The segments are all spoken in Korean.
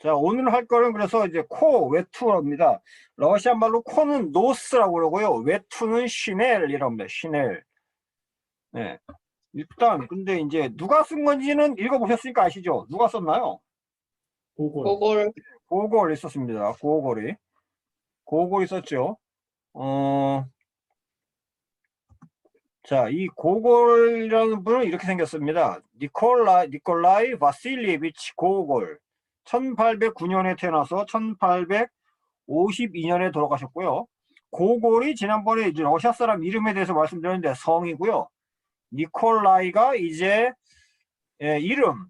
자, 오늘 할 거는 그래서 이제 코, 외투입니다. 러시아 말로 코는 노스라고 그러고요. 외투는 시넬이라고 합니다. 시넬. 네. 일단, 근데 이제 누가 쓴 건지는 읽어보셨으니까 아시죠? 누가 썼나요? 고골. 그걸 고골이 썼습니다. 고골이. 고골이 썼죠. 자, 이 고골이라는 분은 이렇게 생겼습니다. 니콜라이 바실리에비치 고골. 1809년에 태어나서 1852년에 돌아가셨고요. 고골이 지난번에 이제 러시아 사람 이름에 대해서 말씀드렸는데 성이고요. 니콜라이가 이제 이름,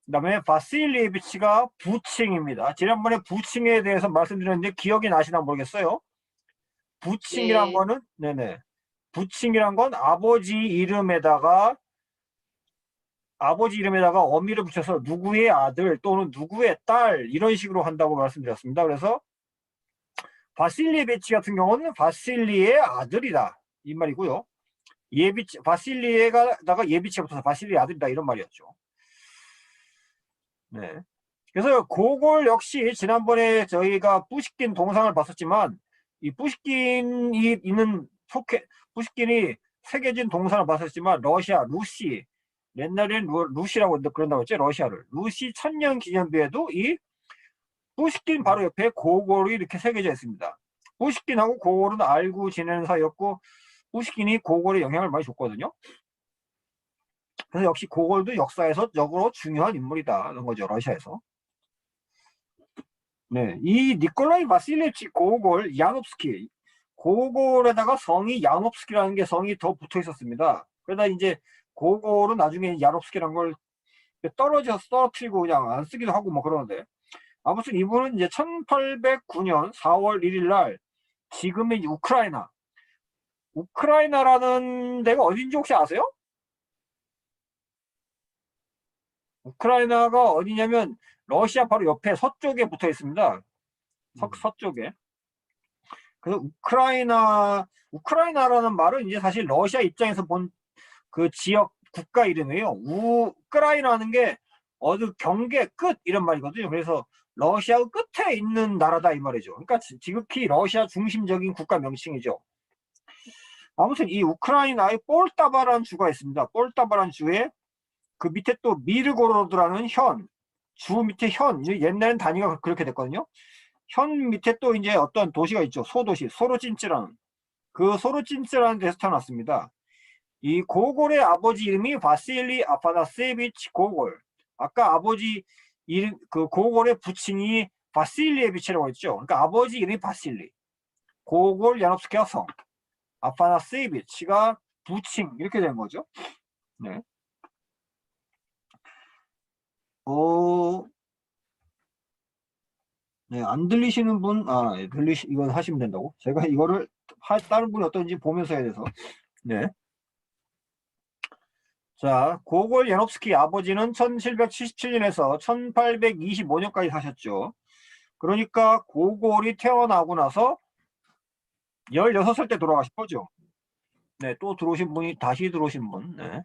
그다음에 바실리에비치가 부칭입니다. 지난번에 부칭에 대해서 말씀드렸는데 기억이 나시나 모르겠어요. 부칭이란 네. 거는 부칭이란 건 아버지 이름에다가 어미를 붙여서 누구의 아들 또는 누구의 딸 이런 식으로 한다고 말씀드렸습니다. 그래서 바실리에비치 같은 경우는 바실리의 아들이다 이 말이고요. 바실리에가다가 예비치가 붙어서 바실리의 아들이다 이런 말이었죠. 네. 그래서 고골 역시 지난번에 저희가 뿌시킨 동상을 봤었지만 이 뿌시킨이 있는 뿌시킨이 새겨진 동상을 봤었지만 러시아 루시 옛날엔 루시라고 그런다고 했죠. 러시아를 루시 천년 기념비에도 이 뿌시킨 바로 옆에 고골이 이렇게 새겨져 있습니다. 뿌시킨하고 고골은 알고 지내는 사이였고 뿌시킨이 고골에 영향을 많이 줬거든요. 그래서 역시 고골도 역사에서 적으로 중요한 인물이다는 거죠. 러시아에서. 네, 이 니콜라이 바실리치 고골 야nov스키 고골에다가 성이 야nov스키라는 게 성이 더 붙어 있었습니다. 그러다 이제 고골은 나중에 야nov스키라는 걸 떨어져서 떨어뜨리고 그냥 안 쓰기도 하고 뭐 그러는데 아무튼 이분은 이제 1809년 4월 1일 날 지금의 이제 우크라이나라는 데가 어딘지 혹시 아세요? 우크라이나가 어디냐면 러시아 바로 옆에 서쪽에 붙어 있습니다. 서쪽에. 그래서 우크라이나라는 말은 이제 사실 러시아 입장에서 본 그 지역 국가 이름이에요. 우크라이나는 게 어느 경계 끝 이런 말이거든요. 그래서 러시아 끝에 있는 나라다 이 말이죠. 그러니까 지극히 러시아 중심적인 국가 명칭이죠. 아무튼 이 우크라이나에 폴타바라는 주가 있습니다. 폴타바라는 주에 그 밑에 또 미르고로드라는 주 밑에 옛날엔 단위가 그렇게 됐거든요. 현 밑에 또 이제 어떤 도시가 있죠. 소도시, 소로진츠라는. 그 소로진츠라는 데서 태어났습니다. 이 고골의 아버지 이름이 바실리 아파나세비치 고골. 아까 아버지 이름, 그 고골의 부친이 바실리에비치라고 했죠. 그러니까 아버지 이름이 바실리. 고골 야nov스키가 성. 아파나세비치가 부친. 이렇게 된 거죠. 네. 네, 안 들리시는 분, 이거 하시면 된다고? 제가 이거를 다른 분이 어떤지 보면서 해야 돼서. 네. 자, 고골 야nov스키 아버지는 1777년에서 1825년까지 사셨죠. 그러니까 고골이 태어나고 나서 16살 때 돌아가신 거죠. 네, 또 들어오신 분이, 다시 들어오신 분. 네.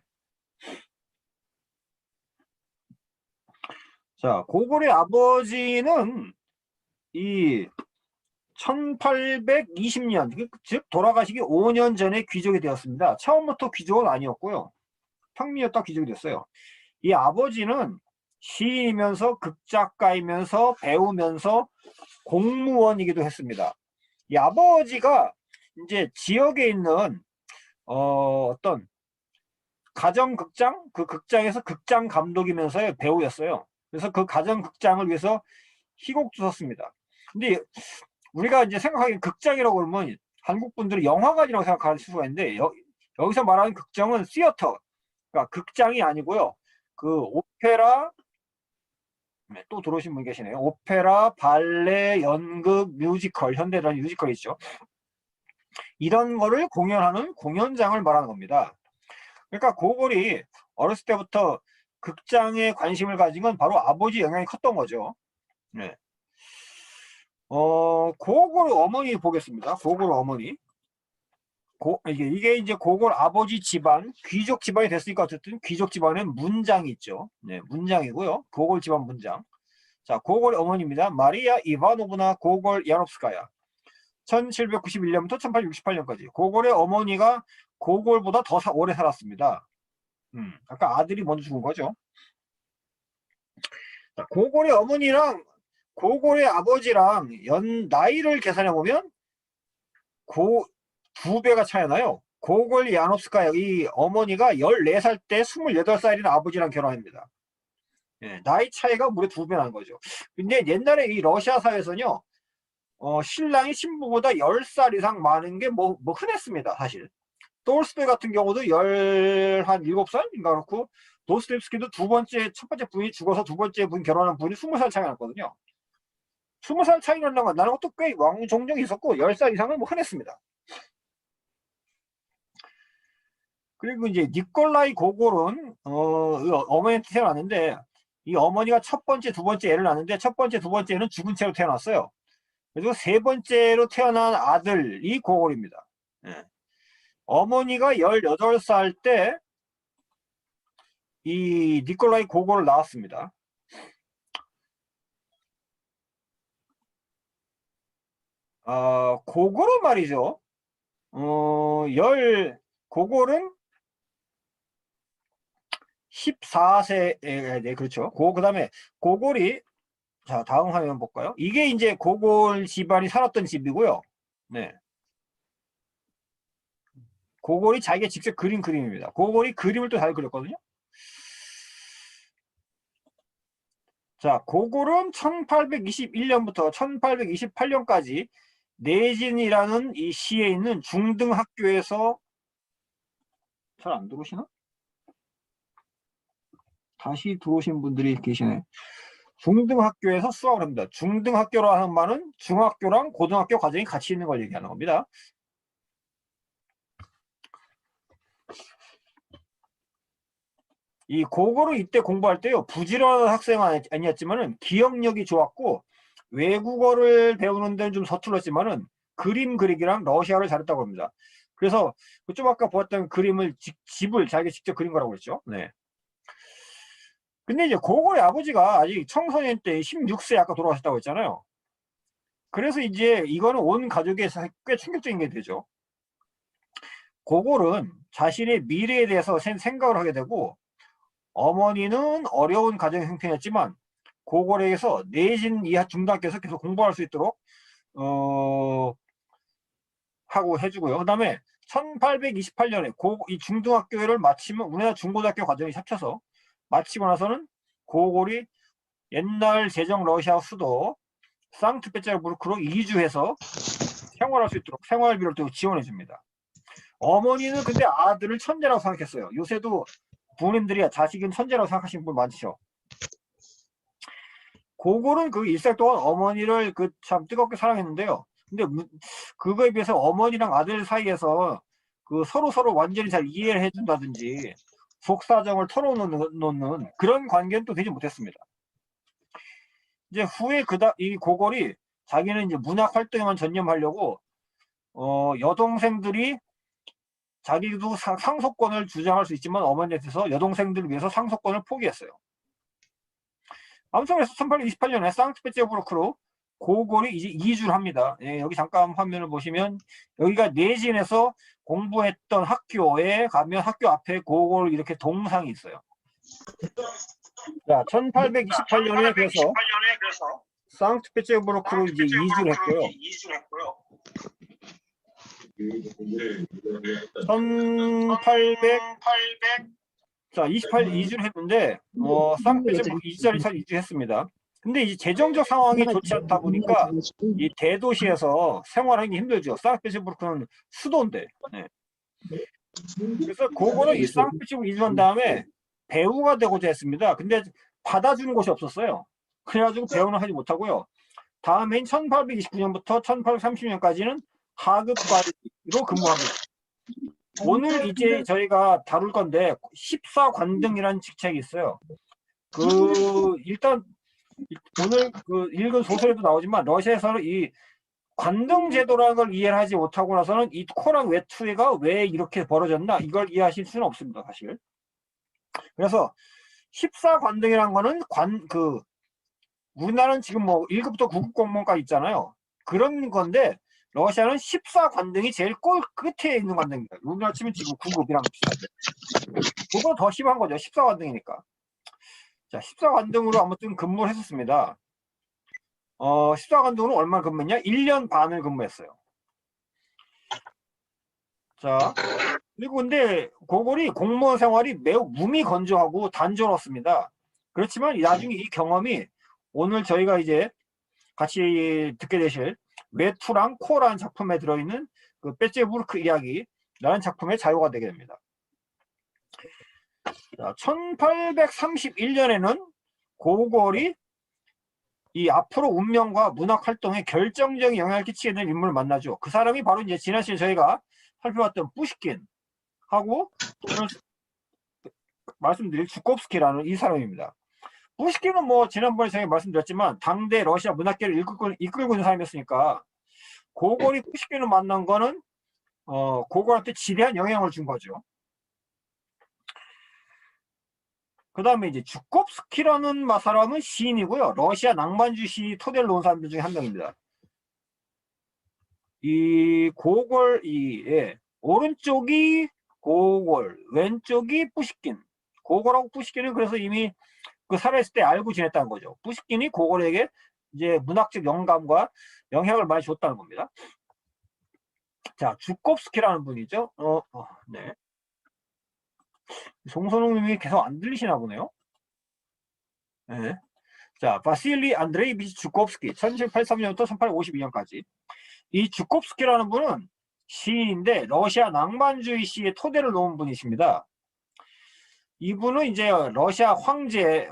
자, 고골의 아버지는 이 1820년, 즉 돌아가시기 5년 전에 귀족이 되었습니다. 처음부터 귀족은 아니었고요. 평민이었다 귀족이 됐어요. 이 아버지는 시인이면서 극작가이면서 배우면서 공무원이기도 했습니다. 이 아버지가 이제 지역에 있는 어떤 가정극장, 그 극장에서 극장 감독이면서 배우였어요. 그래서 그 가정극장을 위해서 희곡도 썼습니다. 근데 우리가 이제 생각하기엔 극장이라고 그러면 한국 분들이 영화관이라고 생각할 수가 있는데 여기서 말하는 극장은 시어터, 그러니까 극장이 아니고요. 그 오페라, 네, 또 들어오신 분 계시네요. 오페라, 발레, 연극, 뮤지컬, 현대라는 뮤지컬이 있죠. 이런 거를 공연하는 공연장을 말하는 겁니다. 그러니까 고골이 어렸을 때부터 극장에 관심을 가진 건 바로 아버지 영향이 컸던 거죠. 네. 고골 어머니 보겠습니다. 고골 어머니. 이게 이제 고골 아버지 집안, 귀족 집안이 됐으니까 어쨌든 귀족 집안엔 문장이 있죠. 네, 문장이고요. 고골 집안 문장. 자, 고골의 어머니입니다. 마리아 이바노브나 고골 야nov스카야. 1791년부터 1868년까지. 고골의 어머니가 고골보다 더 오래 살았습니다. 아까 아들이 먼저 죽은 거죠. 자, 고골의 어머니랑 고골의 아버지랑 나이를 계산해 보면 두 배가 차이 나요. 고골 야nov스카야 이 어머니가 14살 때 28살인 아버지랑 결혼합니다. 예, 나이 차이가 무려 2배 나는 거죠. 근데 옛날에 이 러시아 사회에서는요, 신랑이 신부보다 10살 이상 많은 게 뭐 흔했습니다, 사실. 톨스토이 같은 경우도 17살인가 그렇고, 도스토옙스키도 첫 번째 부인이 죽어서 두 번째 부인 결혼한 분이 20살 차이가 났거든요. 20살 차이 나는 것도 꽤 종종 있었고, 10살 이상은 뭐 흔했습니다. 그리고 이제 니콜라이 고골은, 어머니한테 태어났는데, 이 어머니가 첫 번째, 두 번째 애를 낳았는데, 첫 번째, 두 번째 애는 죽은 채로 태어났어요. 그리고 세 번째로 태어난 아들이 고골입니다. 예. 어머니가 18살 때 이 니콜라이 고골을 낳았습니다. 고골은 말이죠. 고골은 14세, 네, 그렇죠. 그 다음에 고골이, 자, 다음 화면 볼까요? 이게 이제 고골 집안이 살았던 집이고요. 네. 고골이 자기가 직접 그린 그림입니다. 고골이 그림을 또 잘 그렸거든요. 자, 고골은 1821년부터 1828년까지 내진이라는 이 시에 있는 중등학교에서 잘 안 들어오시나? 다시 들어오신 분들이 계시네. 중등학교에서 수학을 합니다. 중등학교로 하는 말은 중학교랑 고등학교 과정이 같이 있는 걸 얘기하는 겁니다. 이 고골은 이때 공부할 때요, 부지런한 학생은 아니었지만은 기억력이 좋았고 외국어를 배우는 데는 좀 서툴렀지만은 그림 그리기랑 러시아를 잘했다고 합니다. 그래서 좀 아까 보았던 그림을 집을 자기가 직접 그린 거라고 그랬죠. 네. 근데 이제 고골의 아버지가 아직 청소년 때 16세 아까 돌아가셨다고 했잖아요. 그래서 이제 이거는 온 가족에서 꽤 충격적인 게 되죠. 고골은 자신의 미래에 대해서 생각을 하게 되고, 어머니는 어려운 가정 형편이었지만 고골에서 내신 이하 중등학교에서 계속 공부할 수 있도록 하고 해주고요. 그 다음에 1828년에 이 중등학교를 마치면 우리나라 중고등학교 과정이 합쳐서 마치고 나서는 고골이 옛날 제정 러시아 수도 상트페테르부르크로 이주해서 생활할 수 있도록 생활비를 또 지원해 줍니다. 어머니는 근데 아들을 천재라고 생각했어요. 요새도 부모님들이 자식은 천재라고 생각하시는 분 많죠. 고골은 그 일생 동안 어머니를 참 뜨겁게 사랑했는데요. 근데 그거에 비해서 어머니랑 아들 사이에서 서로 완전히 잘 이해를 해준다든지 속사정을 털어놓는 그런 관계는 또 되지 못했습니다. 이제 후에 이 고골이 자기는 이제 문학 활동에만 전념하려고 여동생들이 자기도 상속권을 주장할 수 있지만 어머니한테서 여동생들을 위해서 상속권을 포기했어요. 아무튼 그래서 1828년에 상트페테르부르크로 고골이 이제 이주를 합니다. 예, 여기 잠깐 화면을 보시면 여기가 내진에서 공부했던 학교에 가면 학교 앞에 고골 이렇게 동상이 있어요. 자, 1828년에 그래서 상트페테르부르크로 이제 이주를 했고요. 1828 이주를 했는데 상트페테르부르크 이주했습니다. 근데 이제 재정적 상황이 좋지 않다 보니까 이 대도시에서 생활하기 힘들죠. 상트페테르부르크는 수도인데. 네. 그래서 고골은 이 상트페테르부르크 이주한 다음에 배우가 되고자 했습니다. 근데 받아주는 곳이 없었어요. 그래가지고 배우는 하지 못하고요. 다음해인 1829년부터 1830년까지는 하급과로 근무합니다. 오늘 이제 저희가 다룰 건데 14관등이라는 직책이 있어요. 일단 오늘 읽은 소설에도 나오지만 러시아에서는 이 관등 제도라는 걸 이해를 하지 못하고 나서는 이 코랑 외투가 왜 이렇게 벌어졌나 이걸 이해하실 수는 없습니다, 사실. 그래서 14관등이라는 거는 우리나라는 지금 뭐 1급부터 9급 공무원까지 있잖아요. 그런 건데 러시아는 14관등이 제일 꼴 끝에 있는 관등입니다. 우리나라 치면 지금 9급이랑 비슷한데 그거 더 심한 거죠. 14관등이니까. 자, 14관등으로 아무튼 근무를 했었습니다. 14관등으로 얼마 근무했냐? 1년 반을 근무했어요. 자, 그리고 근데 고골이 공무원 생활이 매우 무미건조하고 단조롭습니다. 그렇지만 나중에 이 경험이 오늘 저희가 이제 같이 듣게 되실 외투랑 코라는 작품에 들어있는 그 베제부르크 이야기라는 작품의 자료가 되게 됩니다. 자, 1831년에는 고골이 이 앞으로 운명과 문학 활동에 결정적인 영향을 끼치게 된 인물을 만나죠. 그 사람이 바로 이제 지난 시간에 저희가 살펴봤던 푸시킨하고 오늘 말씀드릴 주콥스키라는 이 사람입니다. 푸시킨은 뭐 지난번에 제가 말씀드렸지만 당대 러시아 문학계를 이끌고 있는 사람이었으니까 고골이 푸시킨을 만난 거는 고골한테 지대한 영향을 준 거죠. 그 다음에 이제 주콥스키라는 사람은 시인이고요. 러시아 낭만주의 시 토대를 놓은 사람들 중에 한 명입니다. 이 고골, 오른쪽이 고골, 왼쪽이 푸시킨. 고골하고 푸시킨은 그래서 이미 그 살아있을 때 알고 지냈다는 거죠. 푸시킨이 고골에게 이제 문학적 영감과 영향을 많이 줬다는 겁니다. 자, 주콥스키라는 분이죠. 네. 송선웅님이 계속 안 들리시나 보네요. 네. 자, 바실리 안드레이비치 주콥스키 1783년부터 1852년까지. 이 주콥스키라는 분은 시인인데 러시아 낭만주의 시의 토대를 놓은 분이십니다. 이분은 이제 러시아 황제의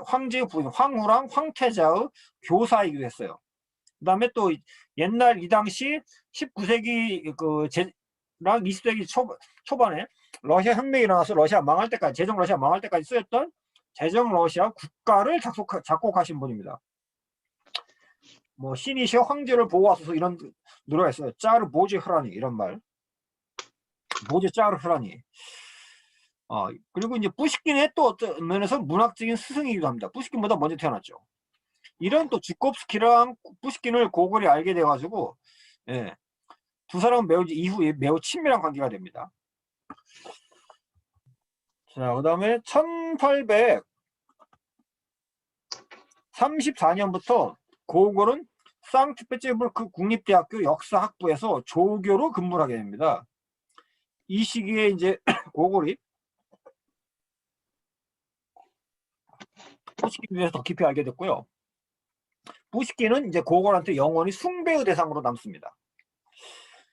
부인 황후랑 황태자의 교사이기도 했어요. 그 다음에 또 옛날 이 당시 19세기 랑 20세기 초반에 러시아 혁명이 일어나서 러시아 망할 때까지 제정 러시아 망할 때까지 쓰였던 제정 러시아 국가를 작곡하신 분입니다. 뭐 신이시여 황제를 보호하소서 이런 노래가 있어요. 짜르 보제 흐라니 이런 말. 보제 짜르 흐라니. 그리고 이제 푸시킨의 또 어떤 면에서 문학적인 스승이기도 합니다. 푸시킨보다 먼저 태어났죠. 이런 또 주콥스키랑 푸시킨을 고골이 알게 돼가지고 예, 두 사람은 이후에 매우 친밀한 관계가 됩니다. 자, 그 다음에 1834년부터 고골은 상트페테르부르크 국립대학교 역사학부에서 조교로 근무를 하게 됩니다. 이 시기에 이제 고골이 푸시킨에 대해서 더 깊이 알게 됐고요. 푸시킨은 이제 고골한테 영원히 숭배의 대상으로 남습니다.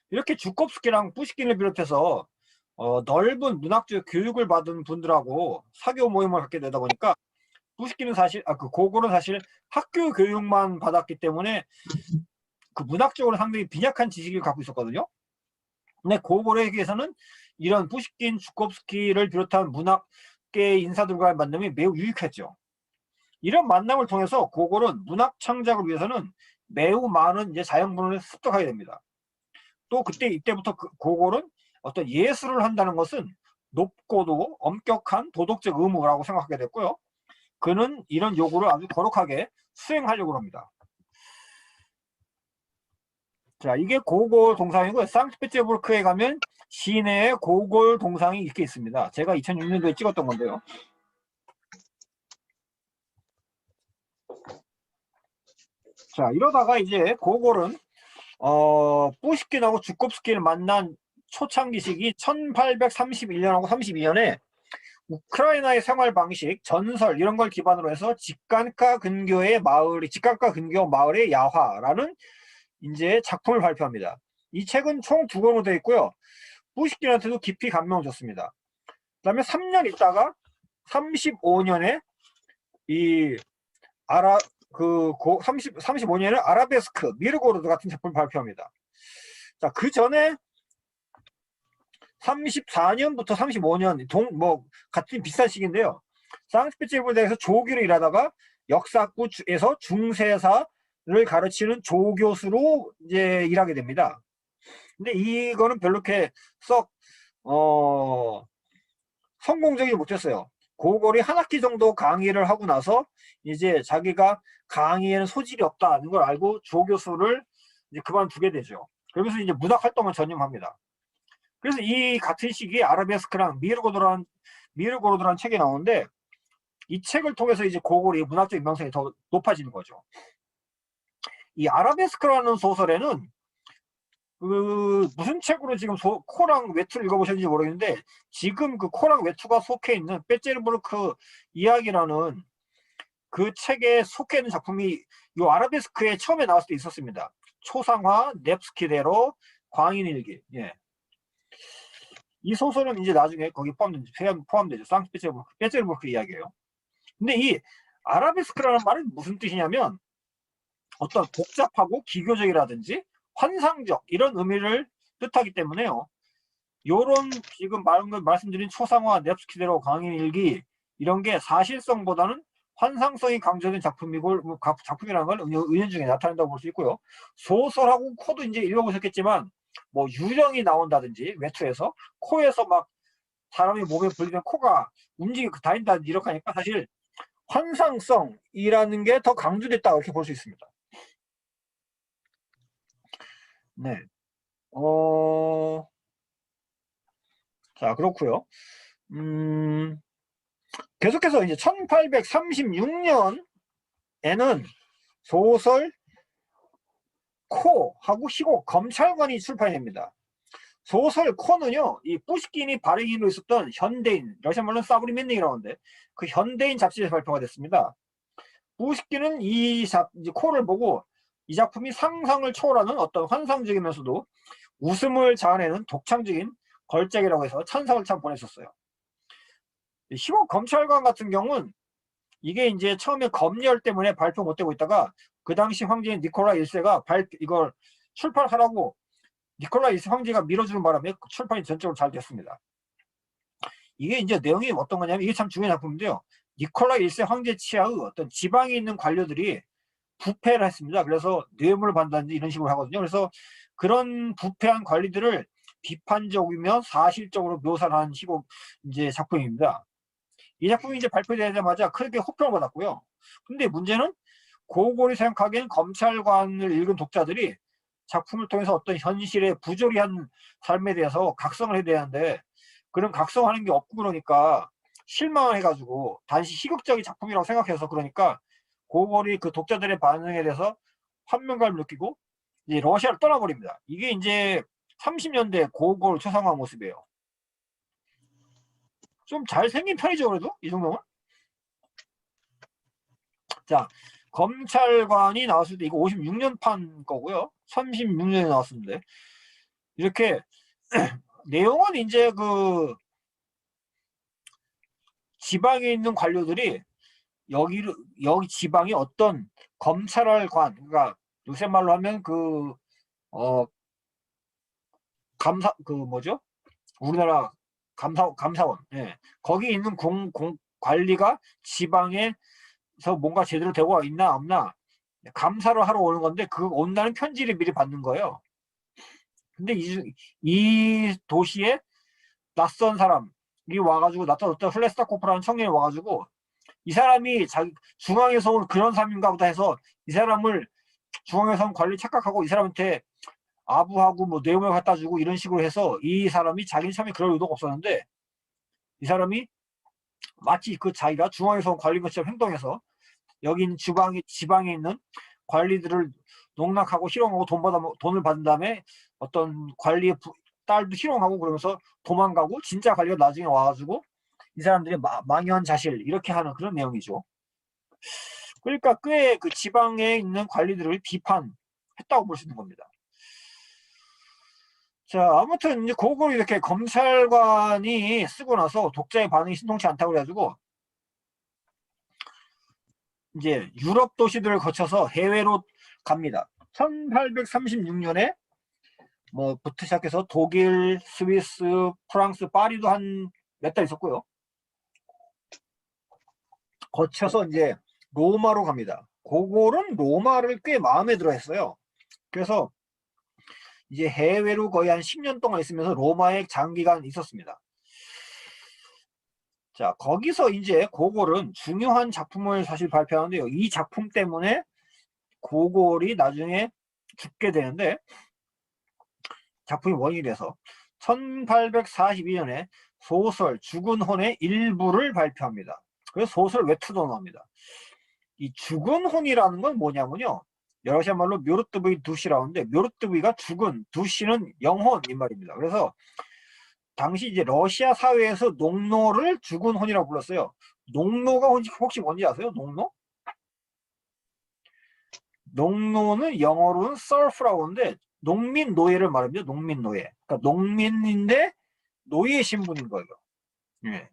이렇게 주콥스키랑 푸시킨을 비롯해서 넓은 문학적 교육을 받은 분들하고 사교 모임을 갖게 되다 보니까 푸시킨은 사실 그 고골은 사실 학교 교육만 받았기 때문에 그 문학적으로 상당히 빈약한 지식을 갖고 있었거든요. 근데 고골에게서는 이런 푸시킨, 주콥스키를 비롯한 문학계 인사들과의 만남이 매우 유익했죠. 이런 만남을 통해서 고골은 문학 창작을 위해서는 매우 많은 이제 자연분을 습득하게 됩니다. 또 이때부터 고골은 어떤 예술을 한다는 것은 높고도 엄격한 도덕적 의무라고 생각하게 됐고요. 그는 이런 요구를 아주 거룩하게 수행하려고 합니다. 자, 이게 고골 동상이고요. 상트페테르부르크에 가면 시내에 고골 동상이 이렇게 있습니다. 제가 2006년도에 찍었던 건데요. 자, 이러다가 이제 고골은 푸시킨하고 주콥스키를 만난 초창기 시기 1831년하고 32년에 우크라이나의 생활 방식, 전설 이런 걸 기반으로 해서 직간가 근교 마을의 야화라는 이제 작품을 발표합니다. 이 책은 총 2권으로 되어 있고요. 푸시킨한테도 깊이 감명을 줬습니다. 그 다음에 3년 있다가 35년에 이 35년에 아라베스크, 미르고르드 같은 작품을 발표합니다. 자, 그 전에 34년부터 35년 같은 비슷한 시기인데요. 상트페테르부르크에서 조교로 일하다가 역사학부에서 중세사를 가르치는 조교수로 이제 일하게 됩니다. 근데 이거는 별로 이렇게 썩 성공적이지 못했어요. 고골이 한 학기 정도 강의를 하고 나서 이제 자기가 강의에는 소질이 없다는 걸 알고 조교수를 이제 그만두게 되죠. 그러면서 이제 문학 활동을 전념합니다. 그래서 이 같은 시기에 아라베스크랑 미르고르도라는 책이 나오는데, 이 책을 통해서 이제 고골이 문학적 인명성이 더 높아지는 거죠. 이 아라베스크라는 소설에는 그 무슨 책으로 지금 코랑 외투를 읽어보셨는지 모르겠는데, 지금 그 코랑 외투가 속해 있는 베제르부르크 이야기라는 그 책에 속해 있는 작품이 요 아라베스크에 처음에 나왔을 때 있었습니다. 초상화, 넵스키대로, 광인일기. 예. 이 소설은 이제 나중에 거기 포함되죠. 베제르부르크 이야기예요. 근데 이 아라베스크라는 말은 무슨 뜻이냐면, 어떤 복잡하고 기교적이라든지 환상적 이런 의미를 뜻하기 때문에요. 요런 지금 말씀드린 초상화, 넵스키대로, 광인일기 이런 게 사실성보다는 환상성이 강조된 작품이고, 작품이라는 걸 은연중에 나타낸다고 볼 수 있고요. 소설하고 코도 이제 읽어보셨겠지만, 뭐 유령이 나온다든지 외투에서 코에서 막 사람이 몸에 불리면 코가 움직이고 다닌다든지 이렇게 하니까 사실 환상성이라는 게 더 강조됐다 이렇게 볼 수 있습니다. 네. 자, 그렇고요. 계속해서 이제 1836년에는 소설 코하고 희곡 검찰관이 출판이 됩니다. 소설 코는요, 이 뿌시킨이 발행인으로 있었던 현대인, 러시아 말로는 사브리멘닝이라고 하는데, 그 현대인 잡지에서 발표가 됐습니다. 뿌시킨은 이제 코를 보고 이 작품이 상상을 초월하는 어떤 환상적이면서도 웃음을 자아내는 독창적인 걸작이라고 해서 찬사를 참 보냈었어요. 희곡 검찰관 같은 경우는 이게 이제 처음에 검열 때문에 발표 못되고 있다가, 그 당시 황제인 니콜라 1세가 이걸 출판하라고 니콜라 1세 황제가 밀어주는 바람에 출판이 전적으로 잘 됐습니다. 이게 이제 내용이 어떤 거냐면, 이게 참 중요한 작품인데요. 니콜라 1세 황제 치하의 어떤 지방에 있는 관료들이 부패를 했습니다. 그래서 뇌물을 받는다든지 이런 식으로 하거든요. 그래서 그런 부패한 관리들을 비판적이며 사실적으로 묘사하는 희곡 이제 작품입니다. 이 작품이 이제 발표되자마자 크게 호평을 받았고요. 근데 문제는 고골이 생각하기엔 검찰관을 읽은 독자들이 작품을 통해서 어떤 현실의 부조리한 삶에 대해서 각성을 해야 되는데, 그런 각성하는 게 없고 그러니까 실망을 해가지고 단지 희극적인 작품이라고 생각해서, 그러니까 고골이 그 독자들의 반응에 대해서 환멸감을 느끼고 이제 러시아를 떠나버립니다. 이게 이제 30년대 고골 초상화 모습이에요. 좀 잘생긴 편이죠, 그래도 이 정도면. 자, 검찰관이 나왔을 때 이거 56년판 거고요. 36년에 나왔었는데, 이렇게 내용은 이제 그 지방에 있는 관료들이 여기 지방이 어떤 검찰관, 그러니까 요새 말로 하면 그 뭐죠? 우리나라 감사원. 예. 거기 있는 관리가 지방에서 뭔가 제대로 되고 있나 없나 감사를 하러 오는 건데, 그 온다는 편지를 미리 받는 거예요. 근데 이 도시에 낯선 사람이 와가지고, 나타났던 플레스타코프라는 청년이 와가지고, 이 사람이 중앙에서 온 그런 사람인가 보다 해서 이 사람을 중앙에서 온 관리 착각하고 이 사람한테 아부하고 뭐 뇌물 갖다 주고 이런 식으로 해서, 이 사람이 자기는 처음에 그럴 의도가 없었는데, 이 사람이 마치 그 자기가 중앙에서 온 관리인 것처럼 행동해서 여기 있는 지방에 있는 관리들을 농락하고 희롱하고 돈을 받은 다음에 어떤 관리의 딸도 희롱하고 그러면서 도망가고, 진짜 관리가 나중에 와가지고 이 사람들이 망연자실 이렇게 하는 그런 내용이죠. 그러니까 꽤 그 지방에 있는 관리들을 비판했다고 볼 수 있는 겁니다. 자, 아무튼 이제 그걸 이렇게 검찰관이 쓰고 나서 독자의 반응이 신통치 않다고 그래가지고 이제 유럽 도시들을 거쳐서 해외로 갑니다. 1836년에 부터 시작해서 독일, 스위스, 프랑스, 파리도 한 몇 달 있었고요. 거쳐서 이제 로마로 갑니다. 고골은 로마를 꽤 마음에 들어 했어요. 그래서 이제 해외로 거의 한 10년 동안 있으면서 로마에 장기간 있었습니다. 자, 거기서 이제 고골은 중요한 작품을 사실 발표하는데요. 이 작품 때문에 고골이 나중에 죽게 되는데, 작품이 원인이 돼서 1842년에 소설 죽은 혼의 일부를 발표합니다. 그래서 소설 외투도 나옵니다. 이 죽은 혼이라는 건 뭐냐면요. 러시아 말로 묘르트브이 두시라는데, 묘르트브이가 죽은, 두시는 영혼인 말입니다. 그래서 당시 이제 러시아 사회에서 농노를 죽은 혼이라고 불렀어요. 농노가 혹시 뭔지 아세요? 농노? 농노는 영어로는 serf라고 하는데 농민 노예를 말합니다. 농민 노예. 그러니까 농민인데 노예 신분인 거예요. 예.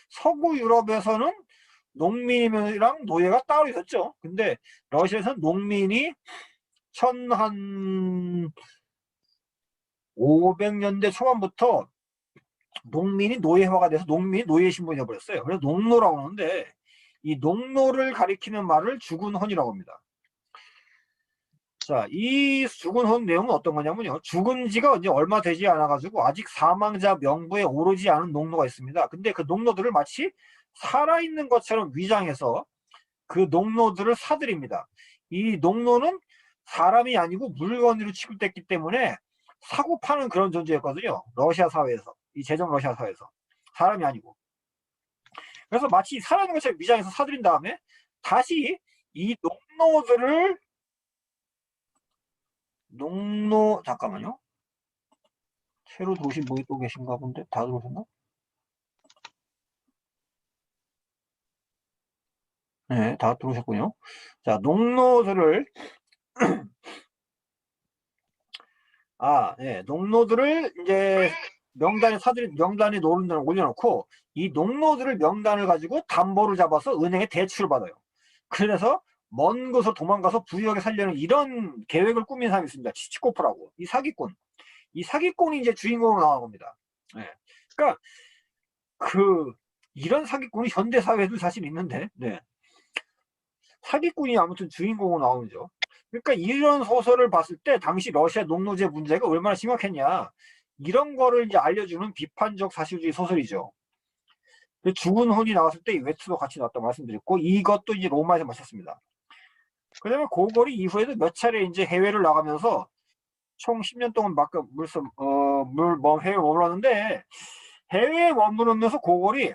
서구 유럽에서는 농민이랑 노예가 따로 있었죠. 근데 러시아에서는 농민이 한 500년대 초반부터 농민이 노예화가 돼서 농민이 노예 신분이 되어버렸어요. 그래서 농노라고 하는데 이 농노를 가리키는 말을 죽은 혼이라고 합니다. 자, 이 죽은 혼 내용은 어떤 거냐면요. 죽은 지가 이제 얼마 되지 않아가지고 아직 사망자 명부에 오르지 않은 농노가 있습니다. 근데 그 농노들을 마치 살아있는 것처럼 위장해서 그 농노들을 사들입니다. 이 농노는 사람이 아니고 물건으로 취급됐기 때문에 사고 파는 그런 존재였거든요. 러시아 사회에서. 이 제정 러시아 사회에서. 사람이 아니고. 그래서 마치 살아있는 것처럼 위장해서 사들인 다음에 다시 이 농노들을 잠깐만요. 새로 들어오신 분이 또 계신가 본데 다 들어오셨나? 네, 다 들어오셨군요. 자, 농노들을 농노들을 이제 명단에 노른다를 올려놓고 이 농노들을 명단을 가지고 담보를 잡아서 은행에 대출을 받아요. 그래서 먼 곳으로 도망가서 부유하게 살려는 이런 계획을 꾸민 사람이 있습니다. 치치코프라고. 이 사기꾼이 이제 주인공으로 나온 겁니다. 네. 그러니까 이런 사기꾼이 현대 사회에도 사실 있는데, 네. 사기꾼이 아무튼 주인공으로 나오죠. 그러니까 이런 소설을 봤을 때 당시 러시아 농노제 문제가 얼마나 심각했냐, 이런 거를 이제 알려주는 비판적 사실주의 소설이죠. 죽은 혼이 나왔을 때 이 외투도 같이 나왔다고 말씀드렸고, 이것도 이제 로마에서 마쳤습니다. 그 다음에 고골이 이후에도 몇 차례 이제 해외를 나가면서 총 10년 동안 해외에 머물렀는데, 해외에 머무르면서 고골이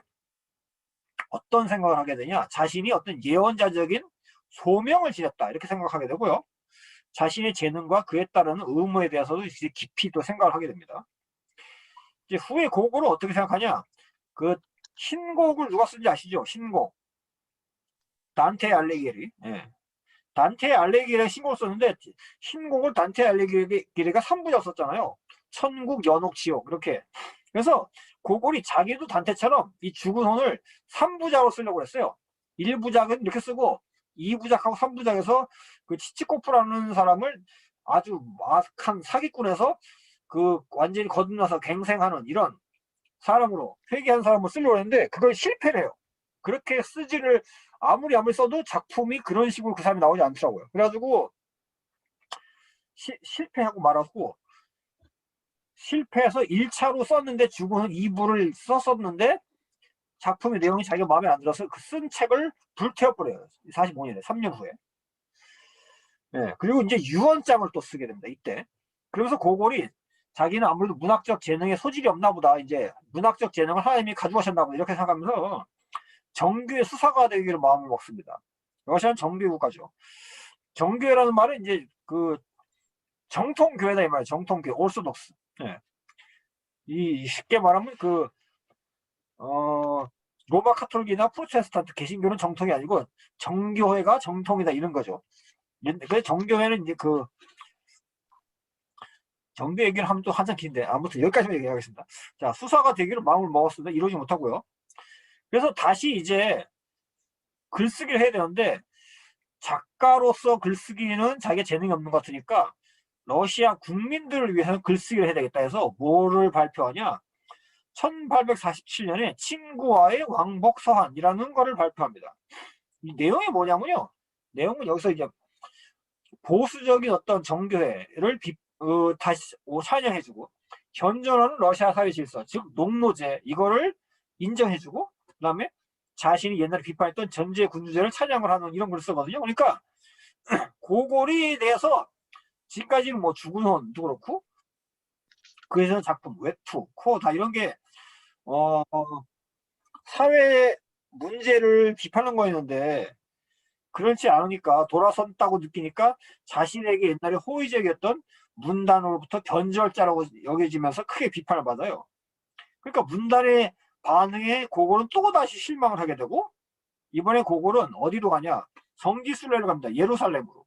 어떤 생각을 하게 되냐, 자신이 어떤 예언자적인 소명을 지녔다 이렇게 생각하게 되고요. 자신의 재능과 그에 따르는 의무에 대해서도 깊이 또 생각을 하게 됩니다. 이제 후에 고골을 어떻게 생각하냐, 그 신곡을 누가 쓴지 아시죠? 신곡. 단테 알레기리. 예. 단테 알레기리가 신곡을 썼는데, 신곡을 단테 알레기리가 3부작 썼잖아요. 천국, 연옥, 지옥 이렇게. 그래서 고골이 자기도 단테처럼 이 죽은 혼을 3부작으로 쓰려고 했어요. 1부작은 이렇게 쓰고 2부작하고 3부작에서 그 치치코프라는 사람을 아주 악한 사기꾼에서 완전히 거듭나서 갱생하는 이런 사람으로, 회개한 사람으로 쓰려고 했는데 그걸 실패를 해요. 그렇게 쓰지를 아무리 써도 작품이 그런 식으로 그 사람이 나오지 않더라고요. 그래가지고 실패하고 말았고, 실패해서 1차로 썼는데 죽은 2부를 썼었는데 작품의 내용이 자기가 마음에 안 들어서 그 쓴 책을 불태워버려요. 45년에 3년 후에. 네, 그리고 이제 유언장을 또 쓰게 됩니다. 이때. 그러면서 고골이 자기는 아무래도 문학적 재능에 소질이 없나 보다, 이제 문학적 재능을 하나님이 가져가셨나 보다 이렇게 생각하면서 정교회 수사가 되기를 마음을 먹습니다. 러시아는 정교회 국가죠. 정교회라는 말은 이제 정통교회다 이 말이에요. 정통교회, 오르소독스. 네. 쉽게 말하면 로마 카톨릭이나 프로테스탄트 개신교는 정통이 아니고 정교회가 정통이다 이런 거죠. 그래서 정교회는 이제 정교 얘기를 하면 또 한참 긴데 아무튼 여기까지만 얘기하겠습니다. 자, 수사가 되기를 마음을 먹었습니다. 이루지 못하고요. 그래서 다시 이제 글쓰기를 해야 되는데, 작가로서 글쓰기는 자기가 재능이 없는 것 같으니까 러시아 국민들을 위해서 글쓰기를 해야 되겠다 해서 뭐를 발표하냐, 1847년에 친구와의 왕복 서한이라는 거를 발표합니다. 이 내용이 뭐냐면요, 내용은 여기서 이제 보수적인 어떤 정교회를 다시 찬양해주고, 현존하는 러시아 사회 질서, 즉 농노제, 이거를 인정해주고, 그 다음에 자신이 옛날에 비판했던 전제 군주제를 찬양을 하는 이런 글을 쓰거든요. 그러니까 고골에 대해서 지금까지는 뭐 죽은 혼도 그렇고 그에서 작품, 외투, 코어 다 이런 게 사회 문제를 비판한 거였는데 그렇지 않으니까 돌아섰다고 느끼니까 자신에게 옛날에 호의적이었던 문단으로부터 변절자라고 여겨지면서 크게 비판을 받아요. 그러니까 문단의 반응에 고골은 또다시 실망을 하게 되고 이번에 고골은 어디로 가냐? 성지순례를 갑니다. 예루살렘으로.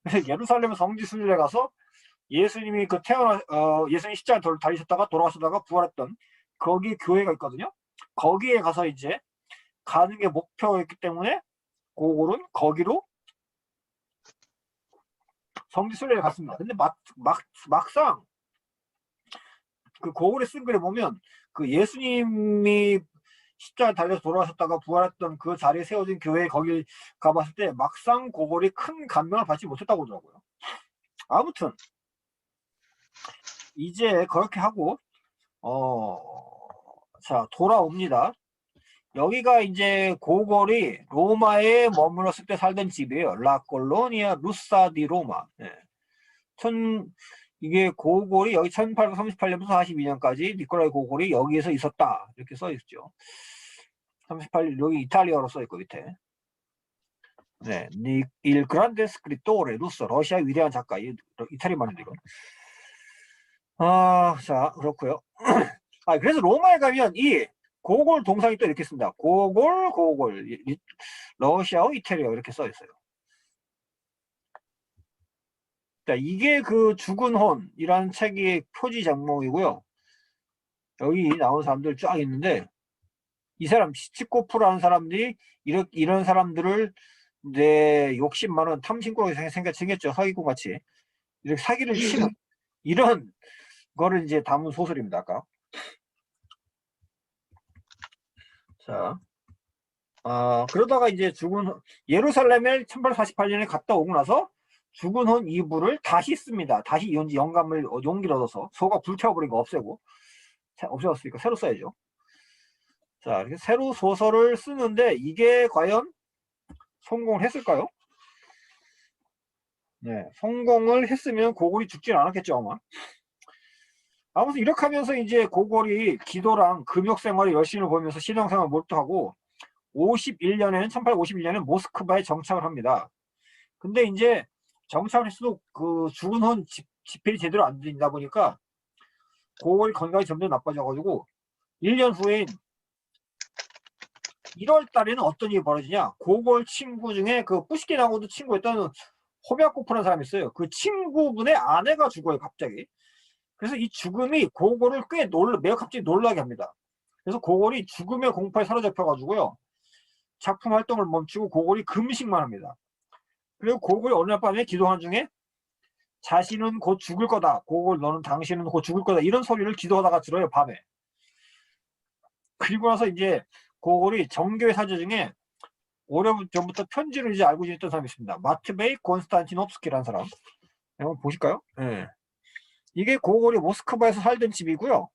그래서 예루살렘 성지순례에 가서 예수님이 예수님 십자가 달리셨다가 돌아가셨다가 부활했던 거기 교회가 있거든요. 거기에 가서 이제 가는 게 목표였기 때문에 고골은 거기로 성지순례를 갔습니다. 근데 막상 그 고골에 쓴 글에 보면 그 예수님이 십자가 달려서 돌아가셨다가 부활했던 그 자리에 세워진 교회에 거기 가봤을 때 막상 고골이 큰 감명을 받지 못했다고 하더라고요. 아무튼 이제 그렇게 하고 자 돌아옵니다. 여기가 이제 고골이 로마에 머물렀을 때 살던 집이에요. 라콜로니아 루사 디 로마. 네. 이게 고골이 여기 1838년부터 42년까지 니콜라이 고골이 여기에서 있었다. 이렇게 써 있죠. 38년 여기 이탈리아로 써 있고 밑에. 네, il grande scrittore 루소 러시아 위대한 작가 이탈리아말인데 이건. 자 그렇고요. 그래서 로마에 가면 이 고골 동상이 또 이렇게 씁니다. 고골 러시아어 이탈리아 이렇게 써 있어요. 자, 이게 그 죽은 혼이라는 책의 표지 장목이고요. 여기 나온 사람들 쫙 있는데 이 사람 시치코프라는 사람들이 이런 사람들을 내 욕심 많은 탐심꾸러기 생겼죠. 사기꾼 같이 이렇게 사기를 치는 이런 거를 이제 담은 소설입니다. 아까. 자, 그러다가 이제 예루살렘에 1848년에 갔다 오고 나서 죽은 혼 2부를 다시 씁니다. 다시 용기를 얻어서 소가 불태워버린 거 없애었으니까 새로 써야죠. 자, 이렇게 새로 소설을 쓰는데 이게 과연 성공을 했을까요? 네, 성공을 했으면 고골이 죽진 않았겠죠, 아마. 아무튼 이렇게 하면서 이제 고골이 기도랑 금욕 생활을 열심히 보면서 신앙생활을 몰두하고 1851년에는 모스크바에 정착을 합니다. 근데 이제 정착을 했어도 그 죽은 혼 집필이 제대로 안 된다 보니까 고골 건강이 점점 나빠져가지고 1년 후인 1월 달에는 어떤 일이 벌어지냐? 고골 친구 중에 그 뿌시키나고도 친구였던 호비아코프라는 사람이 있어요. 그 친구분의 아내가 죽어요, 갑자기. 그래서 이 죽음이 고골을 매우 갑자기 놀라게 합니다. 그래서 고골이 죽음의 공포에 사로잡혀가지고요. 작품 활동을 멈추고 고골이 금식만 합니다. 그리고 고골이 어느 날 밤에 기도하는 중에 자신은 곧 죽을 거다. 고골 너는 당신은 곧 죽을 거다. 이런 소리를 기도하다가 들어요, 밤에. 그리고 나서 이제 고골이 정교회 사제 중에 오래전부터 편지를 이제 알고 지냈던 사람이 있습니다. 마트베이 곤스탄티노프스키라는 사람. 한번 보실까요? 네. 이게 고골이 모스크바에서 살던 집이고요.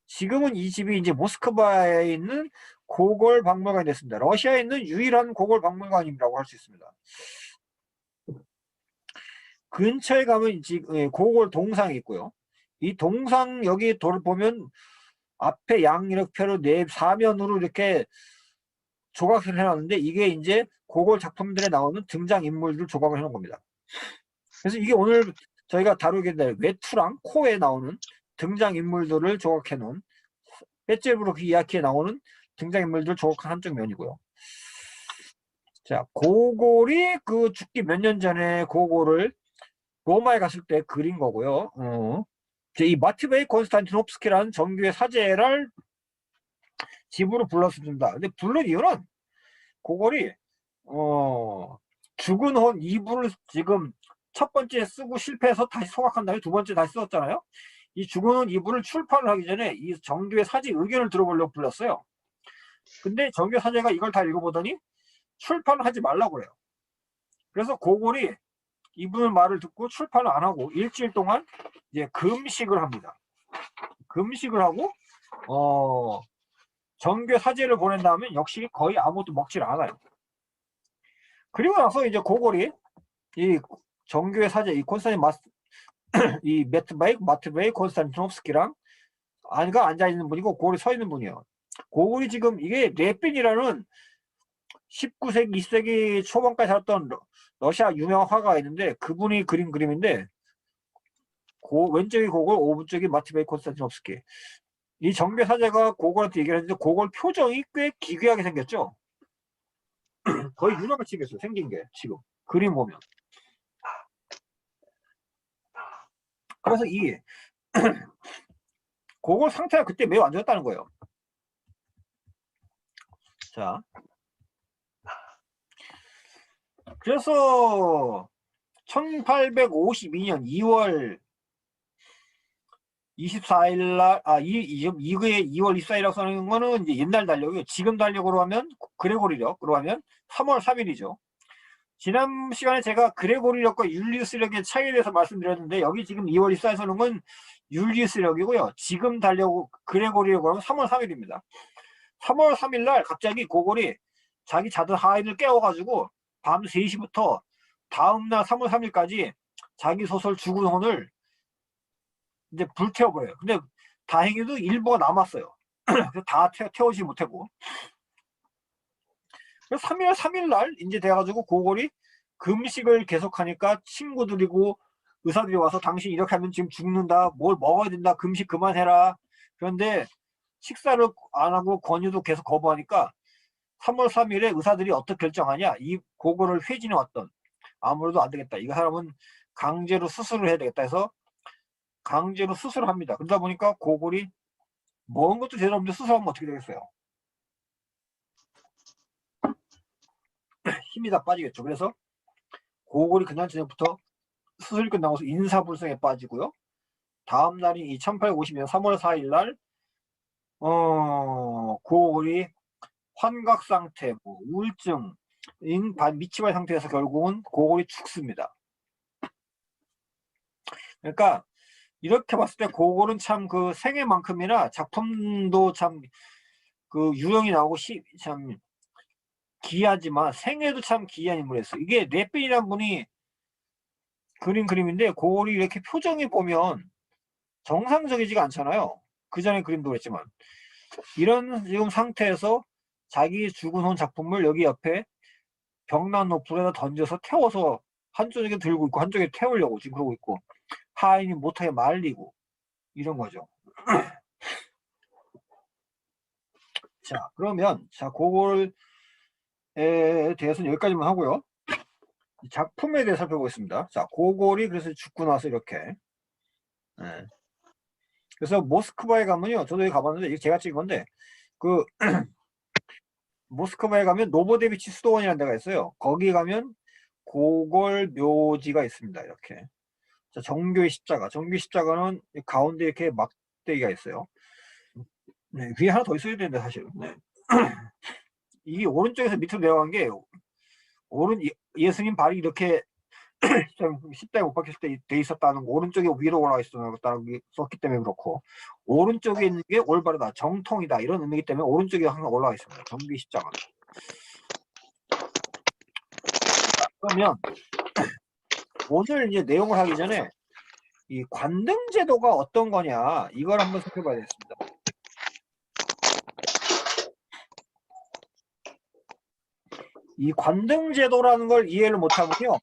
지금은 이 집이 이제 모스크바에 있는 고골 박물관이 됐습니다. 러시아에 있는 유일한 고골 박물관이라고 할 수 있습니다. 근처에 가면 이제 고골 동상이 있고요. 이 동상 여기 돌을 보면 앞에 양이렇게로 사면으로 이렇게 조각을 해놨는데 이게 이제 고골 작품들에 나오는 등장인물들 조각을 해놓은 겁니다. 그래서 이게 오늘 저희가 다루게 될 외투랑 코에 나오는 등장인물들을 조각해놓은 배째부르크 이야기에 나오는 등장인물들 조각한 한쪽 면이고요. 자, 고골이 그 죽기 몇 년 전에 고골을 로마에 갔을 때 그린 거고요. 이 마티베이 콘스탄티노프스키라는 정교회 사제를 집으로 불렀습니다. 근데 부른 이유는 고골이 죽은 혼 2부를 지금 첫 번째 쓰고 실패해서 다시 소각한 다음에 두 번째 다시 썼잖아요. 이 죽은 혼 2부를 출판을 하기 전에 이 정교회 사제 의견을 들어보려고 불렀어요. 근데 정교회 사제가 이걸 다 읽어보더니 출판을 하지 말라고 그래요. 그래서 고골이 이분의 말을 듣고 출판을 안 하고 일주일 동안 이제 금식을 합니다. 금식을 하고 정교회 사제를 보낸 다음에 역시 거의 아무것도 먹질 않아요. 그리고 나서 이제 고골이 이 정교회 사제 이 콘스탄틴 이 마트베이 콘스탄티노프스키랑 안가 앉아 있는 분이고 고골이 서 있는 분이에요. 고골이 지금 이게 레핀이라는 19세기 20세기 초반까지 살았던 러시아 유명한 화가가 있는데 그분이 그린 그림인데 왼쪽이 고골, 오른쪽이 마트베이 콘스탄티노프스키. 이 정교회 사제가 고골한테 얘기를 했는데 고골 표정이 꽤 기괴하게 생겼죠. 거의 누나같이 생겼어요. 생긴 게 지금 그림 보면. 그래서 이 고골 상태가 그때 매우 안 좋았다는 거예요. 자, 그래서 1852년 2월 24일 날, 이거에 2월 24일이라고 써는 거는 이제 옛날 달력이에요. 지금 달력으로 하면, 그레고리력으로 하면 3월 3일이죠. 지난 시간에 제가 그레고리력과 율리우스력의 차이에 대해서 말씀드렸는데, 여기 지금 2월 24일 써는 건 율리우스력이고요. 지금 달력, 그레고리력으로 하면 3월 3일입니다. 3월 3일 날 갑자기 고골이 자기 자던 하인을 깨워가지고 밤 3시부터 다음날 3월 3일까지 자기 소설 죽은 혼을 이제 불태워버려요. 근데 다행히도 일부가 남았어요. 그래서 다 태우지 못하고. 그래서 3월 3일 날 이제 돼가지고 고골이 금식을 계속하니까 친구들이고 의사들이 와서 당신 이렇게 하면 지금 죽는다. 뭘 먹어야 된다. 금식 그만해라. 그런데 식사를 안 하고 권유도 계속 거부하니까 3월 3일에 의사들이 어떻게 결정하냐. 이 고골을 회진해 왔던 아무래도 안 되겠다. 이 사람은 강제로 수술을 해야 되겠다 해서 강제로 수술을 합니다. 그러다 보니까 고골이 먹은 것도 제대로 없는데 수술하면 어떻게 되겠어요? 힘이 다 빠지겠죠. 그래서 고골이 그날 저녁부터 수술이 끝나고서 인사불성에 빠지고요. 다음 날인 1852년 3월 4일 날 고골이 환각 상태, 우울증, 미치발 상태에서 결국은 고골이 죽습니다. 그러니까 이렇게 봤을 때 고골은 참 그 생애만큼이나 작품도 참 그 유형이 나오고 참 기이하지만 생애도 참 기이한 인물이었어요. 이게 레핀이라는 분이 그린 그림인데 고골이 이렇게 표정이 보면 정상적이지가 않잖아요. 그 전에 그림도 그랬지만 이런 지금 상태에서 자기 죽은 혼 작품을 여기 옆에 벽난로 불에다 던져서 태워서 한쪽에 들고 있고 한쪽에 태우려고 지금 그러고 있고 하인이 못하게 말리고 이런 거죠. 자, 그러면 고골에 대해서는 여기까지만 하고요. 작품에 대해서 살펴보겠습니다. 자, 고골이 그래서 죽고 나서 이렇게 그래서 모스크바에 가면요, 저도 여기 가봤는데 이게 제가 찍은 건데 그 모스크바에 가면 노보데비치 수도원이라는 데가 있어요. 거기 가면 고골 묘지가 있습니다. 이렇게. 자, 정교의 십자가. 정교의 십자가는 가운데 이렇게 막대기가 있어요. 네, 위에 하나 더 있어야 되는데 사실. 네. 이게 오른쪽에서 밑으로 내려간 게 예수님 발이 이렇게 십자가에 못 박혔을 때 돼 있었다는 거, 오른쪽에 위로 올라가 있었다는 게 썼기 때문에 그렇고 오른쪽에 있는 게 올바르다, 정통이다 이런 의미이기 때문에 오른쪽에 항상 올라가 있습니다. 정교의 십자가. 그러면 오늘 이제 내용을 하기 전에 이 관등제도가 어떤 거냐 이걸 한번 살펴봐야 되겠습니다. 이 관등제도라는 걸 이해를 못하면요,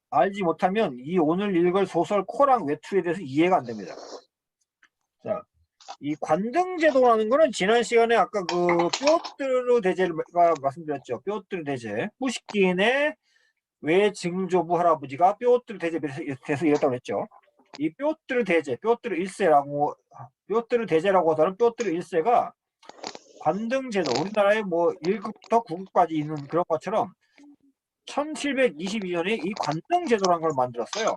알지 못하면 이 오늘 읽을 소설 코랑 외투에 대해서 이해가 안 됩니다. 자, 이 관등제도라는 거는 지난 시간에 아까 그 뾰트르 대제가 말씀드렸죠. 뾰트르 대제. 푸시킨의 외증조부 할아버지가 뾰트르 대제에 대해서 이랬다고 했죠. 이 뾰트르 대제, 뾰트르 1세라고, 뾰트르 대제라고 하는 뾰트르 1세가 관등제도, 우리나라에 뭐 1급부터 9급까지 있는 그런 것처럼 1722년에 이 관등제도라는 걸 만들었어요.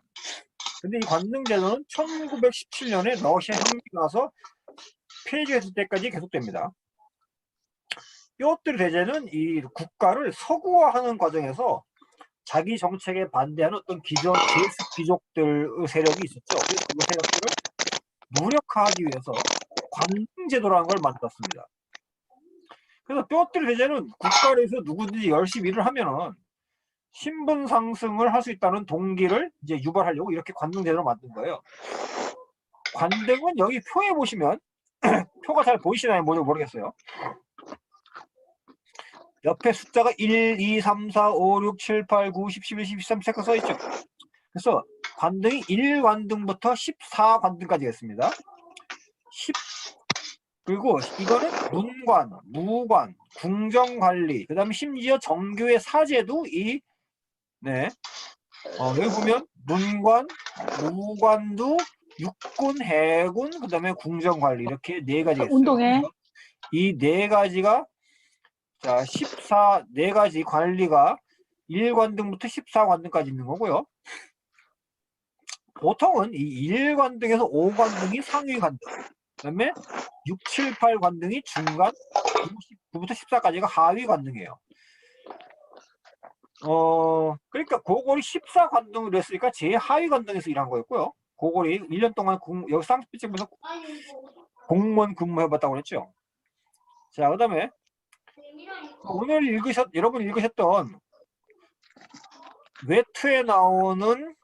근데 이 관등제도는 1917년에 러시아 혁명이 나서 폐지했을 때까지 계속됩니다. 뾰트르 대제는 이 국가를 서구화하는 과정에서 자기 정책에 반대하는 어떤 기존 제스 귀족들의 세력이 있었죠. 그래서 그 세력들을 무력화하기 위해서 관등제도라는 걸 만들었습니다. 그래서 뼈어뜨리 대제는 국가에서 누구든지 열심히 일을 하면은 신분 상승을 할 수 있다는 동기를 이제 유발하려고 이렇게 관등제도를 만든 거예요. 관등은 여기 표에 보시면 표가 잘 보이시나요? 모르겠어요. 옆에 숫자가 1, 2, 3, 4, 5, 6, 7, 8, 9, 10, 11, 12, 13, 14 써 있죠. 그래서 관등이 1관등부터 14관등까지 있습니다. 10 그리고 이거는 문관, 무관, 궁정관리, 그 다음에 심지어 정교의 사제도 여기 보면 문관, 무관도 육군, 해군, 그 다음에 궁정관리 이렇게 4가지가 있어요. 운동회. 이 4가지가 자 4가지 관리가 1관등부터 14관등까지 있는 거고요. 보통은 이 1관등에서 5관등이 상위 관등, 그 다음에 6, 7, 8관등이 중간, 9부터 14까지가 하위 관등이에요. 그러니까 고골이 14관등을 했으니까 제하위 관등에서 일한 거였고요. 고골이 1년 동안 여기 쌍피집에서 공무원 근무해봤다고 그랬죠. 자, 그 다음에 오늘 여러분 읽으셨던 외투에 나오는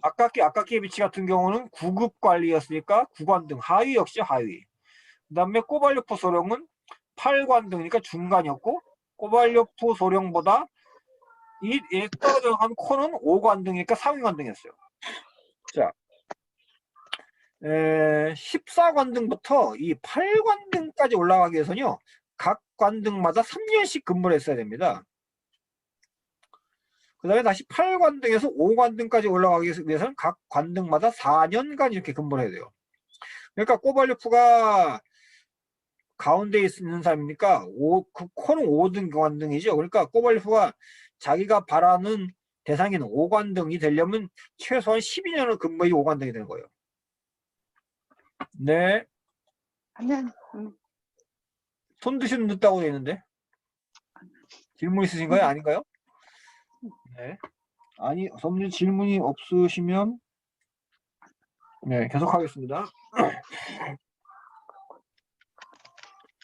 아까끼의 비치 같은 경우는 9급 관리였으니까 9관등, 하위 역시 하위. 그 다음에 꼬발료프 소령은 8관등이니까 중간이었고, 꼬발료프 소령보다 이 떨어져 간 코는 5관등이니까 상위관등이었어요. 자, 14관등부터 이 8관등까지 올라가기 위해서는요, 각 관등마다 3년씩 근무를 했어야 됩니다. 그 다음에 다시 8관등에서 5관등까지 올라가기 위해서는 각 관등마다 4년간 이렇게 근무를 해야 돼요. 그러니까 꼬발료프가 가운데 있는 사람이니까 그 코는 5등 관등이죠. 그러니까 꼬발료프가 자기가 바라는 대상인 5관등이 되려면 최소한 12년을 근무해 5관등이 되는 거예요. 네. 손 드시는 듯다고 되어 있는데 질문 있으신가요? 아닌가요? 네. 아니, 선생님 질문이 없으시면 네, 계속하겠습니다.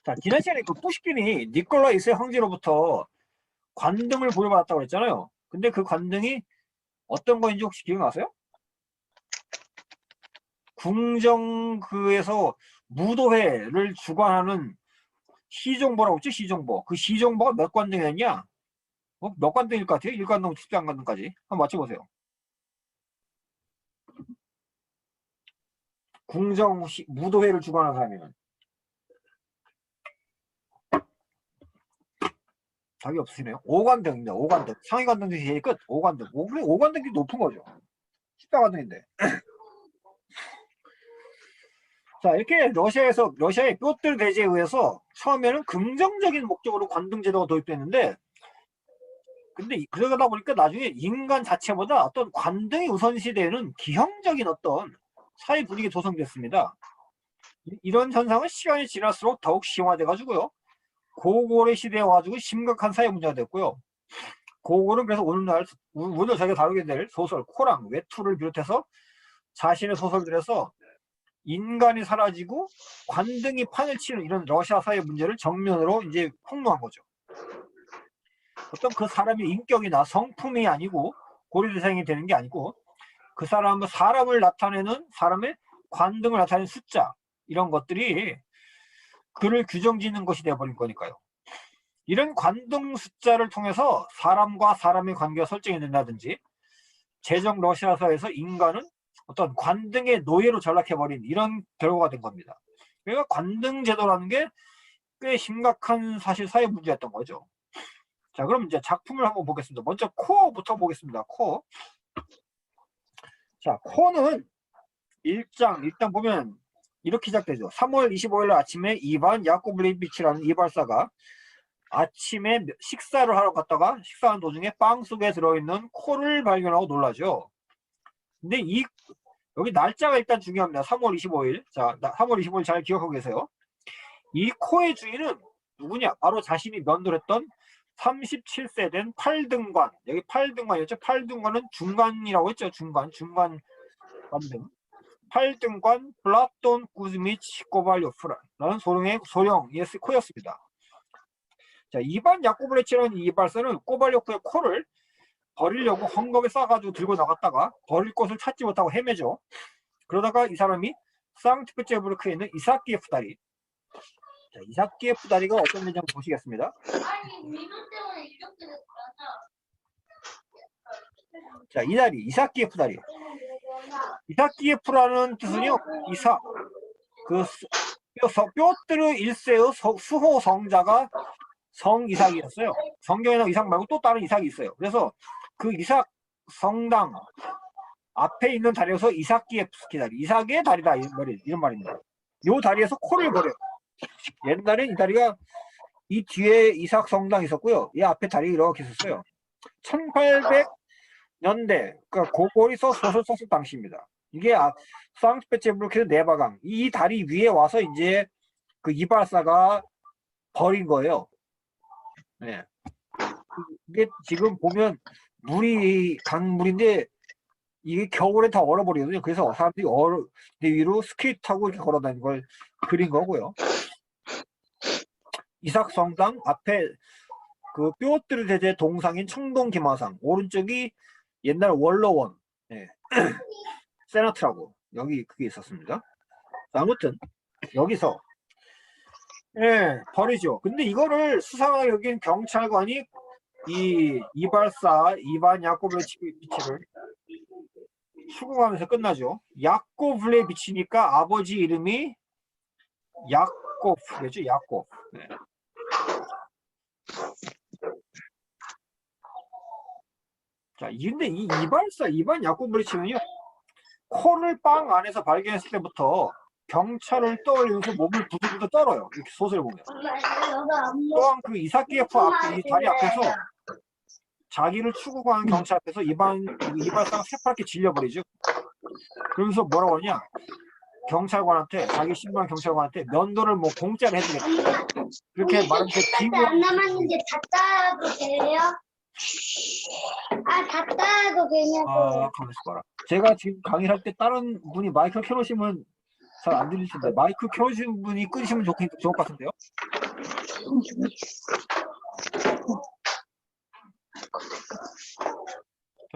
자, 지난 시간에 그 푸시킨이 니콜라 2세 황제로부터 관등을 부여받았다고 그랬잖아요. 근데 그 관등이 어떤 거인지 혹시 기억나세요? 궁정그에서 무도회를 주관하는 시정보라고 했죠? 시정보. 그 시정보가 몇 관등이었냐? 몇 관등일 것 같아요? 1관등, 13관등까지. 한번 맞춰보세요. 무도회를 주관하는 사람이면. 답이 없으시네요. 5관등입니다. 5관등. 상위관등 중에 제일 끝. 5관등. 5관등이 높은 거죠. 14관등인데. 자, 이렇게 러시아의 뾰들 대제에 의해서 처음에는 긍정적인 목적으로 관등제도가 도입됐는데, 근데 그러다 보니까 나중에 인간 자체보다 어떤 관등이 우선시되는 기형적인 어떤 사회 분위기 조성됐습니다. 이런 현상은 시간이 지날수록 더욱 심화돼가지고요. 고골의 시대에 와가지고 심각한 사회 문제가 됐고요. 고골은 그래서 오늘 저희가 다루게 될 소설 코랑 외투를 비롯해서 자신의 소설들에서 인간이 사라지고 관등이 판을 치는 이런 러시아 사회 문제를 정면으로 이제 폭로한 거죠. 어떤 그 사람의 인격이나 성품이 아니고 고려 대상이 되는 게 아니고 그 사람을 나타내는 사람의 관등을 나타내는 숫자 이런 것들이 그를 규정짓는 것이 되어버린 거니까요. 이런 관등 숫자를 통해서 사람과 사람의 관계가 설정이 된다든지 제정 러시아 사회에서 인간은 어떤 관등의 노예로 전락해버린 이런 결과가 된 겁니다. 그러니까 관등 제도라는 게 꽤 심각한 사실 사회 문제였던 거죠. 자, 그럼 이제 작품을 한번 보겠습니다. 먼저 코어부터 보겠습니다. 코어. 자, 코어는 1장 일단 보면 이렇게 시작되죠. 3월 25일 아침에 이반 야코블리비치라는 이발사가 아침에 식사를 하러 갔다가 식사하는 도중에 빵 속에 들어있는 코를 발견하고 놀라죠. 근데 여기 날짜가 일단 중요합니다. 3월 25일. 자, 3월 25일 잘 기억하고 계세요. 이 코의 주인은 누구냐? 바로 자신이 면도했던 37세 된 8등관. 여기 8등관이었죠. 8등관은 중간이라고 했죠. 중간 관등. 8등관 플라톤 구즈미치 코발요프라는 소령의 코였습니다. 자, 이반 야코브레치라는 이 이발사는 코발리오프의 코를 버리려고 헝겊에 싸가지고 들고 나갔다가 버릴 곳을 찾지 못하고 헤매죠. 그러다가 이 사람이 상트페테르부르크에 있는 이사키예프 다리. 자, 이사키예프 다리가 어떤 데인지 한번 보시겠습니다. 자, 이 다리, 이사키예프 다리. 이사키예프라는 뜻은요, 이삭. 뾰뜨르 1세의 수호 성자가 성 이삭이었어요. 성경에는 이삭 말고 또 다른 이삭이 있어요. 그래서 그 이삭 성당 앞에 있는 다리에서 이삭기예프스키 다리, 이삭의 다리다 이런 말입니다. 요 다리에서 코를 버려요. 옛날엔 이 다리가 이 뒤에 이삭 성당 있었고요. 이 앞에 다리 이렇게 있었어요. 1800년대 그러니까 고고리서 소설 썼을 당시입니다. 이게 상트페테르부르크의 네바강 이 다리 위에 와서 이제 그 이발사가 버린 거예요. 네. 이게 지금 보면 물이 강물인데 이게 겨울에 다 얼어버리거든요. 그래서 사람들이 위로 스케이트 타고 이렇게 걸어다니는 걸 그린 거고요. 이삭성당 앞에 그 뾰뜨르 대제 동상인 청동 김화상, 오른쪽이 옛날 원로원, 네. 세나트라고 여기 그게 있었습니다. 아무튼 여기서 버리죠. 근데 이거를 수상하게 여긴 경찰관이 이 이발사 이반 야코브레치비치를 추궁하면서 끝나죠. 야코블레비치니까 아버지 이름이 야코프겠죠. 야코프. 네. 자, 근데 이 이발사 이반 야코블레치는요, 코를 빵 안에서 발견했을 때부터 경찰을 떠올리면서 몸을 부들부들 떨어요. 이렇게 소설을 보면. 또한 그 이사키예프 앞에 이 다리 앞에서 자기를 추궁하는 경찰 앞에서 이발사가 새파랗게 질려버리죠. 그러면서 뭐라고 하냐? 경찰관한테 자기 신부한 경찰관한테 면도를 뭐 공짜로 해주겠다. 그렇게 말하면서 비밀 안 남았는데 다 따도 돼요? 다 따도 되냐고. 가만있어 봐라. 제가 지금 강의를 할 때 다른 분이 마이크를 켜놓으시면 잘 안 들릴 텐데 마이크 켜놓으신 분이 끄시면 좋을 것 같은데요?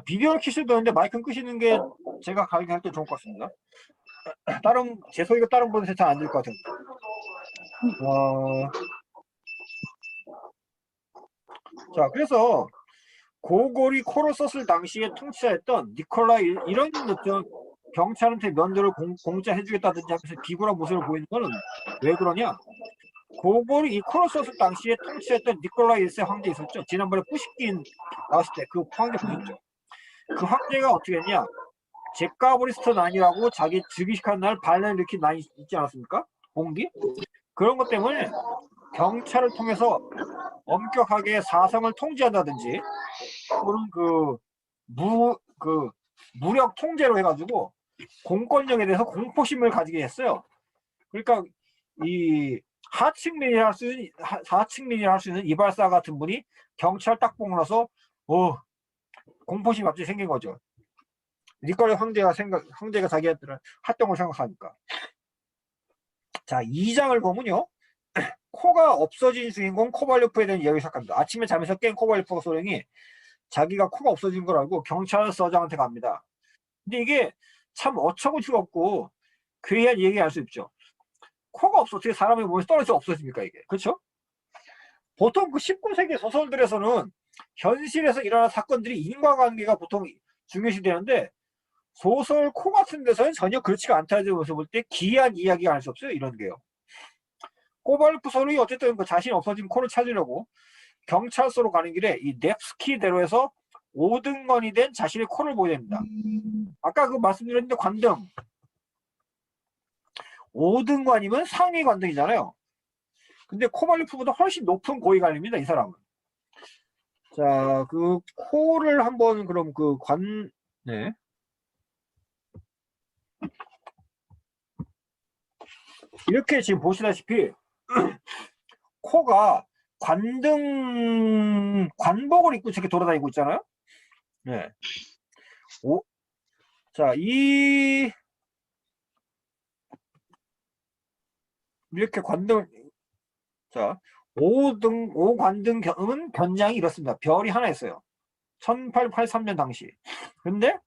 비디오를 켜셔도 되는데 마이크는 끄시는 게 제가 강의할 때 좋을 것 같습니다. 제 소리가 다른 분한테 잘 안 들릴 것 같아요. 자, 그래서 고골이 코를 썼을 당시에 통치자였던 니콜라 이런 경찰한테 면도를 공짜 해주겠다든지 하면서 비굴한 모습을 보이는 거는 왜 그러냐? 고골이 이 코를 썼을 당시에 통치했던 니콜라 1세 황제 있었죠. 지난번에 뿌시킨 나왔을 때 그 황제 보셨죠? 그 황제가 어떻게 했냐? 제카브리스트 난이라고 자기 즉위식한 날 반란을 일으킨 난이 있지 않았습니까? 봉기? 그런 것 때문에 경찰을 통해서 엄격하게 사성을 통제한다든지 또는 무력 통제로 해가지고 공권력에 대해서 공포심을 가지게 했어요. 그러니까 이 하층민이라 할 수 있는 이발사 같은 분이 경찰 딱 보고 나서 공포심이 갑자기 생긴 거죠. 니콜라 황제가 자기한테는 활동을 생각하니까. 자, 2장을 보면요. 코가 없어진 주인공 코발리오프에 대한 이야기를 시작합니다. 아침에 잠에서 깬 코발리오프 소령이 자기가 코가 없어진 걸 알고 경찰서장한테 갑니다. 근데 이게 참 어처구니가 없고 괴이한 얘기 알 수 있죠. 코가 없어 어떻게 사람의 몸에서 떨어져 없어집니까 이게. 그렇죠? 보통 그 19세기 소설들에서는 현실에서 일어나는 사건들이 인과관계가 보통 중요시되는데 소설 코 같은 데서는 전혀 그렇지가 않다는 것을 볼 때 기이한 이야기가 알 수 없어요. 이런 게요. 코발리오프 소령이 어쨌든 그 자신이 없어진 코를 찾으려고 경찰서로 가는 길에 이 넵스키 대로에서 5등건이 된 자신의 코를 보게 됩니다. 아까 그 말씀드렸는데 관등 5등관이면 상위 관등이잖아요. 근데 코발리오프보다 훨씬 높은 고위관입니다. 이 사람은. 자, 그 코를 한번 그럼 네. 이렇게 지금 보시다시피 코가 관복을 입고 저렇게 돌아다니고 있잖아요. 네. 자, 이렇게 자, 오관등은 견장이 이렇습니다. 별이 하나 있어요. 1883년 당시. 근데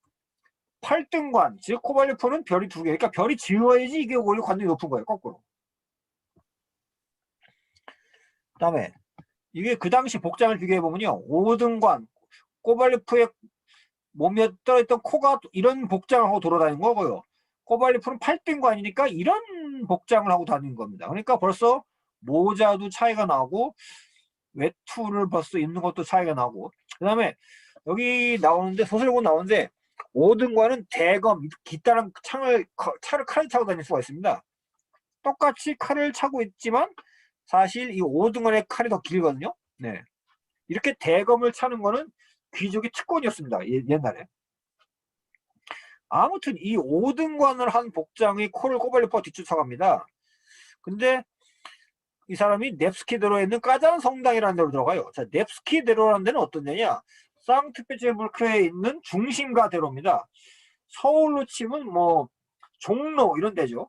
8등관, 즉 코발리프는 별이 2개. 그러니까 별이 지어야지 이게 오히려 관등이 높은 거예요. 거꾸로. 그다음에 이게 그 당시 복장을 비교해 보면요. 5등관, 코발리프의 몸에 떨어있던 코가 이런 복장을 하고 돌아다니는 거고요. 코발리프는 8등관이니까 이런 복장을 하고 다니는 겁니다. 그러니까 벌써 모자도 차이가 나고 외투를 벌써 입는 것도 차이가 나고, 그 다음에 여기 나오는데, 소설에 보면 나오는데 5등관은 대검, 기타랑 차를 칼을 차고 다닐 수가 있습니다. 똑같이 칼을 차고 있지만 사실 이 5등관의 칼이 더 길거든요. 네. 이렇게 대검을 차는 거는 귀족의 특권이었습니다. 옛날에. 아무튼 이 5등관을 한 복장의 코를 코발리프가 뒤쫓아갑니다. 근데 이 사람이 넵스키대로에 있는 까잔 성당이라는 데로 들어가요. 자, 넵스키대로라는 데는 어떤 데냐? 상트페테르부르크에 있는 중심가 대로입니다. 서울로 치면 뭐 종로 이런 데죠.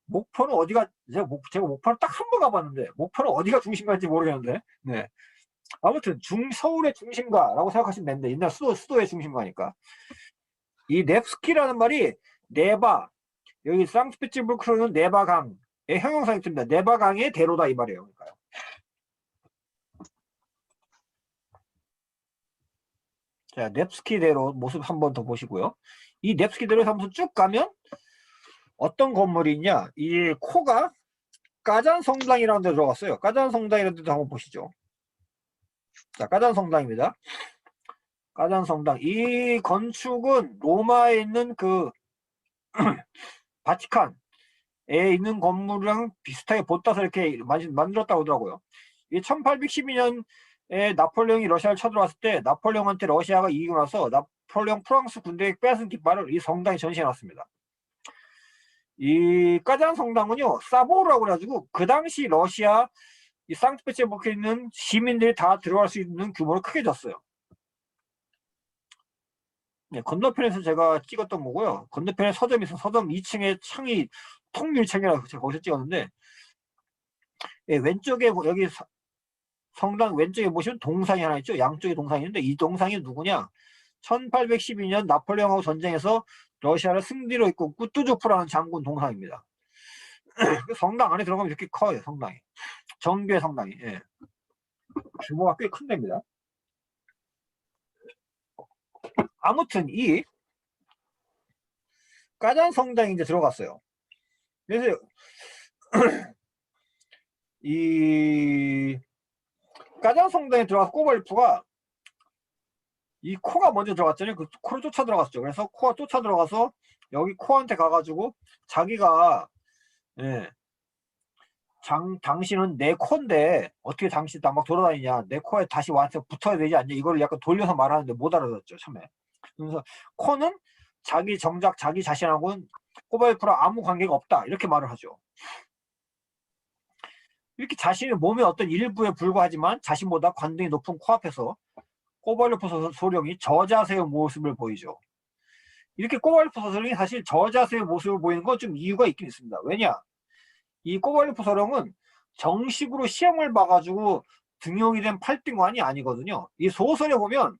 목포는 어디가, 제가 목포를 딱 한 번 가봤는데 목포는 어디가 중심가인지 모르겠는데, 네. 아무튼 서울의 중심가라고 생각하시면 되는데, 옛날 수도의 중심가니까. 이 넵스키라는 말이 네바, 여기 상트페테르부르크는 네바강의 형용사가 있습니다. 네바강의 대로다 이 말이에요. 그러니까요. 자, 넵스키 대로 모습 한 번 더 보시고요. 이 넵스키 대로에서 한번 쭉 가면 어떤 건물이 있냐? 이 코가 까잔 성당이라는 데 들어갔어요. 까잔 성당이라는 데도 한번 보시죠. 자, 까잔 성당입니다. 까잔 성당. 이 건축은 로마에 있는 그 바티칸에 있는 건물이랑 비슷하게 보따서 이렇게 만들었다고 하더라고요. 이 1812년에 나폴레옹이 러시아를 쳐들어왔을 때 나폴레옹한테 러시아가 이기고 나서 나폴레옹 프랑스 군대에 뺏은 깃발을 이 성당에 전시해놨습니다. 이 까잔 성당은요, 사보르라고 해가지고 그 당시 러시아 이 상트페테르부르크에 있는 시민들이 다 들어갈 수 있는 규모로 크게 졌어요. 네, 건너편에서 제가 찍었던 거고요. 건너편에 서점이 있어. 서점 2층에 창이 통밀창이라고 제가 거기서 찍었는데, 예, 왼쪽에 여기 성당 왼쪽에 보시면 동상이 하나 있죠. 양쪽에 동상이 있는데 이 동상이 누구냐? 1812년 나폴레옹하고 전쟁에서 러시아를 승리로 이끈 꾸뚜조프라는 장군 동상입니다. 성당 안에 들어가면 이렇게 커요. 성당이. 정교의 성당이. 예. 규모가 꽤 큰 데입니다. 아무튼 이 까잔 성당에 이제 들어갔어요. 그래서 이 까잔 성당에 들어가서 코발리프가 이 코가 먼저 들어갔잖아요. 그 코를 쫓아 들어갔죠. 그래서 코가 쫓아 들어가서 여기 코한테 가가지고 자기가, 예, 당신은 내 코인데 어떻게 당신 막 돌아다니냐, 내 코에 다시 와서 붙어야 되지 않냐, 이걸 약간 돌려서 말하는데 못 알아듣죠 처음에. 그래서 코는 정작 자기 자신하고는 코발리프랑 아무 관계가 없다 이렇게 말을 하죠. 이렇게 자신의 몸의 어떤 일부에 불과하지만 자신보다 관등이 높은 코앞에서 코발리프 소령이 저자세의 모습을 보이죠. 이렇게 코발리프 소령이 사실 저자세의 모습을 보이는 건 좀 이유가 있긴 있습니다. 왜냐, 이 코발리프 소령은 정식으로 시험을 봐가지고 등용이 된 8등관이 아니거든요. 이 소설에 보면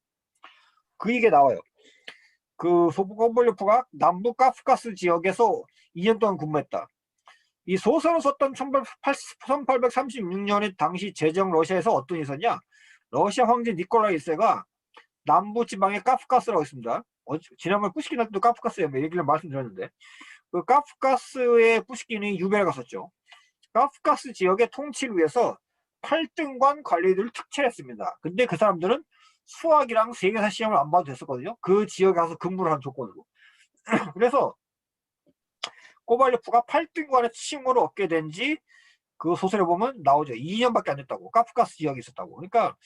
그 얘기가 나와요. 그 코발리프가 남부 카프카스 지역에서 2년 동안 근무했다. 이 소설을 썼던 1836년에 당시 제정 러시아에서 어떤 일이 있었냐? 러시아 황제 니콜라이 1세가 남부 지방의 카프카스라고 있습니다. 지난번에 뿌시킨 할 때도 카프카스에 얘기를 말씀드렸는데, 그 카프카스의 뿌시킨이 유배를 갔었죠. 카프카스 지역의 통치를 위해서 8등관 관리들을 특채했습니다. 근데 그 사람들은 수학이랑 세계사 시험을 안 봐도 됐었거든요. 그 지역에 가서 근무를 한 조건으로. 그래서 코발리프가 8등관의 칭호를 얻게 된지 그 소설에 보면 나오죠. 2년밖에 안 됐다고. 카프카스 지역에 있었다고. 그러니까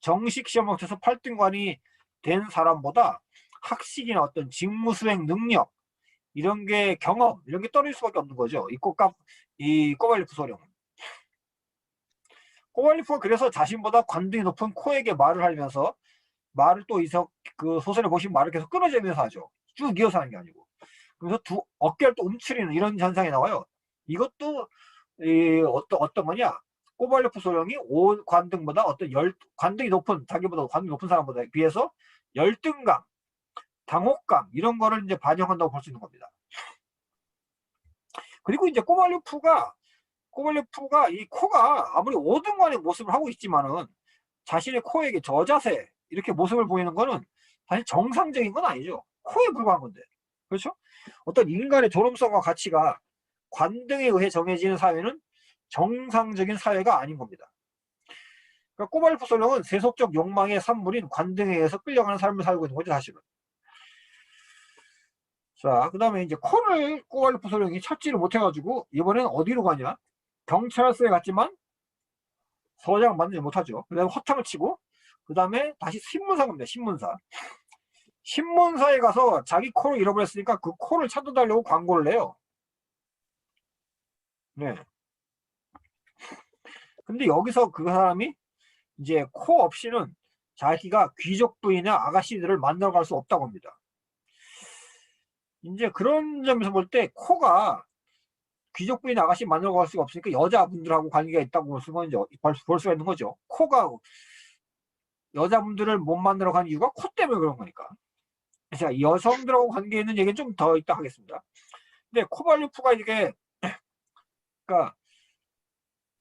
정식 시험을 통해서 8등관이 된 사람보다 학식이나 어떤 직무 수행 능력, 이런 게 경험, 이런 게 떨어질 수밖에 없는 거죠. 이 코발리프 소령은. 코발리프가 그래서 자신보다 관등이 높은 코에게 말을 하면서 말을 또 그 소설에 보시면 말을 계속 끊어지면서 하죠. 쭉 이어서 하는 게 아니고. 그래서 어깨를 또 움츠리는 이런 현상이 나와요. 이것도 어떤 거냐? 코발리프 소령이 5관등보다 어떤 관등이 높은, 자기보다 관등이 높은 사람보다 비해서 열등감, 당혹감, 이런 거를 이제 반영한다고 볼 수 있는 겁니다. 그리고 이제 코발리프가 이 코가 아무리 5등간의 모습을 하고 있지만은 자신의 코에게 저자세, 이렇게 모습을 보이는 거는 사실 정상적인 건 아니죠. 코에 불과한 건데. 그렇죠? 어떤 인간의 존엄성과 가치가 관등에 의해 정해지는 사회는 정상적인 사회가 아닌 겁니다. 그러니까 코발리프 소령은 세속적 욕망의 산물인 관등에 의해서 끌려가는 삶을 살고 있는 거죠, 사실은. 자, 그 다음에 이제 코를 코발리프 소령이 찾지를 못해가지고 이번엔 어디로 가냐? 경찰서에 갔지만 서장 만나지 못하죠. 그 다음에 허탕을 치고, 그 다음에 다시 신문사 갑니다. 신문사에 가서 자기 코를 잃어버렸으니까 그 코를 찾아달라고 광고를 해요. 네. 근데 여기서 그 사람이 이제 코 없이는 자기가 귀족 부인의 아가씨들을 만나러 갈 수 없다고 합니다. 이제 그런 점에서 볼 때 코가 귀족 부인 아가씨 만나러 갈 수가 없으니까 여자분들하고 관계가 있다고 볼 수가 있는 거죠. 코가 여자분들을 못 만나러 가는 이유가 코 때문에 그런 거니까. 자, 여성들하고 관계 있는 얘기는 좀 더 이따 하겠습니다. 근데 코발리프가 이게, 그러니까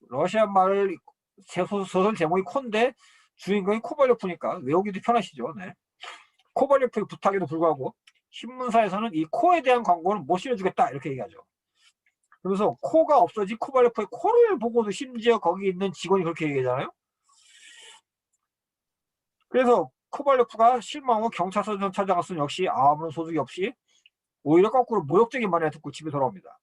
러시아 말 소설 제목이 코인데 주인공이 코발리프니까 외우기도 편하시죠. 네. 코발리프의 부탁에도 불구하고 신문사에서는 이 코에 대한 광고는 못 실어주겠다, 이렇게 얘기하죠. 그래서 코가 없어진 코발리프의 코를 보고도 심지어 거기 있는 직원이 그렇게 얘기하잖아요. 그래서 코발리프가 실망하고 경찰서 찾아갔으니 역시 아무런 소득이 없이 오히려 거꾸로 모욕적인 말을 듣고 집에 돌아옵니다.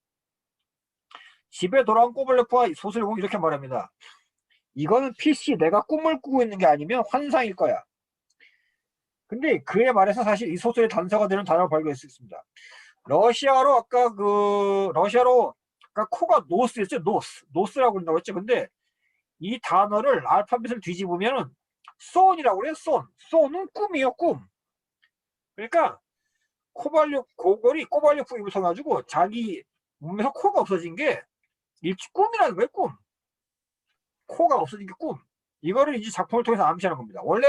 집에 돌아온 코발리프와 소설을 보고 이렇게 말합니다. 이거는 필시 내가 꿈을 꾸고 있는 게 아니면 환상일 거야. 근데 그의 말에서 사실 이 소설의 단서가 되는 단어를 발견할 수 있습니다. 러시아로 아까 코가 노스였죠. 노스라고 그런다고 했죠. 근데 이 단어를 알파벳을 뒤집으면 손이라고 그래요. 손은 꿈이에요. 꿈. 그러니까 코발리프 입을 써가지고 자기 몸에서 코가 없어진 게 꿈이라는 거예요. 꿈. 코가 없어진 게 꿈. 이거를 이제 작품을 통해서 암시하는 겁니다. 원래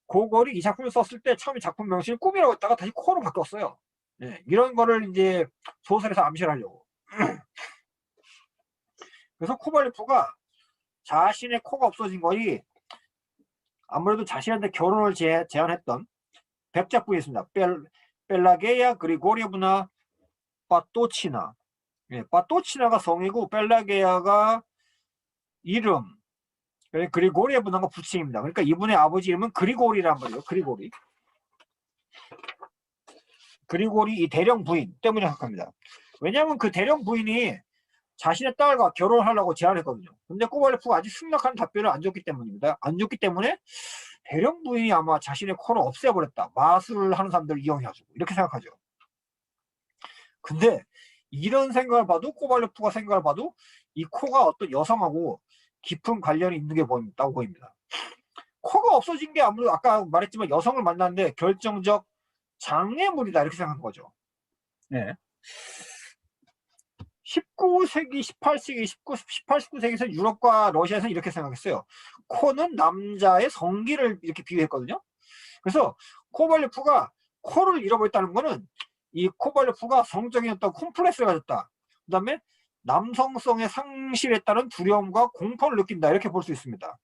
고걸이 이 작품을 썼을 때 처음에 작품 명칭을 꿈이라고 했다가 다시 코로 바꿨어요. 네, 이런 거를 이제 소설에서 암시를 하려고. 그래서 코발리프가 자신의 코가 없어진 거이 아무래도 자신한테 결혼을 제안했던 백작부에 있습니다. 벨라게야 그리고리에브나 빠또치나. 예, 빠또치나가 성이고 벨라게야가 이름, 그리고리에브나가 부칭입니다. 그러니까 이분의 아버지 이름은 그리고리란 말이에요. 그리고리 이 대령 부인 때문에 생각합니다. 왜냐하면 그 대령 부인이 자신의 딸과 결혼하려고 제안했거든요. 근데 코발리프가 아주 승낙한 답변을 안 줬기 때문입니다. 안 줬기 때문에 대령 부인이 아마 자신의 코를 없애버렸다. 마술을 하는 사람들을 이용해가지고 이렇게 생각하죠. 근데 이런 생각을 봐도 코발리프가 생각을 봐도 이 코가 어떤 여성하고 깊은 관련이 있는 게 보인다고 보입니다. 코가 없어진 게 아무래도 아까 말했지만 여성을 만났는데 결정적 장애물이다 이렇게 생각한 거죠. 네. 19세기, 18세기, 18, 19세기에서 유럽과 러시아에서 이렇게 생각했어요. 코는 남자의 성기를 이렇게 비유했거든요. 그래서 코발리프가 코를 잃어버렸다는 거는 이 코발리프가 성적인 어떤 콤플렉스를 가졌다. 그 다음에 남성성의 상실에 따른 두려움과 공포를 느낀다. 이렇게 볼 수 있습니다.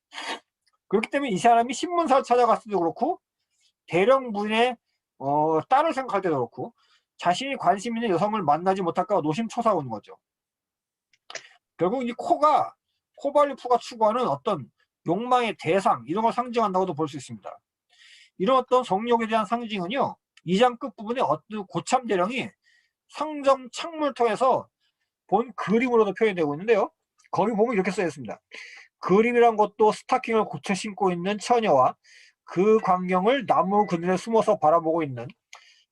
그렇기 때문에 이 사람이 신문사를 찾아갔을 때도 그렇고 대령 부인의 딸을 생각할 때도 그렇고 자신이 관심 있는 여성을 만나지 못할까 노심초사하는 거죠. 결국 이 코가 코발리프가 추구하는 어떤 욕망의 대상 이런 걸 상징한다고도 볼 수 있습니다. 이런 어떤 성욕에 대한 상징은요 2장 끝부분에 어떤 고참 대령이 상점 창문을 통해서 본 그림으로도 표현되고 있는데요. 거기 보면 이렇게 써 있습니다. 그림이란 것도 스타킹을 고쳐 신고 있는 처녀와 그 광경을 나무 그늘에 숨어서 바라보고 있는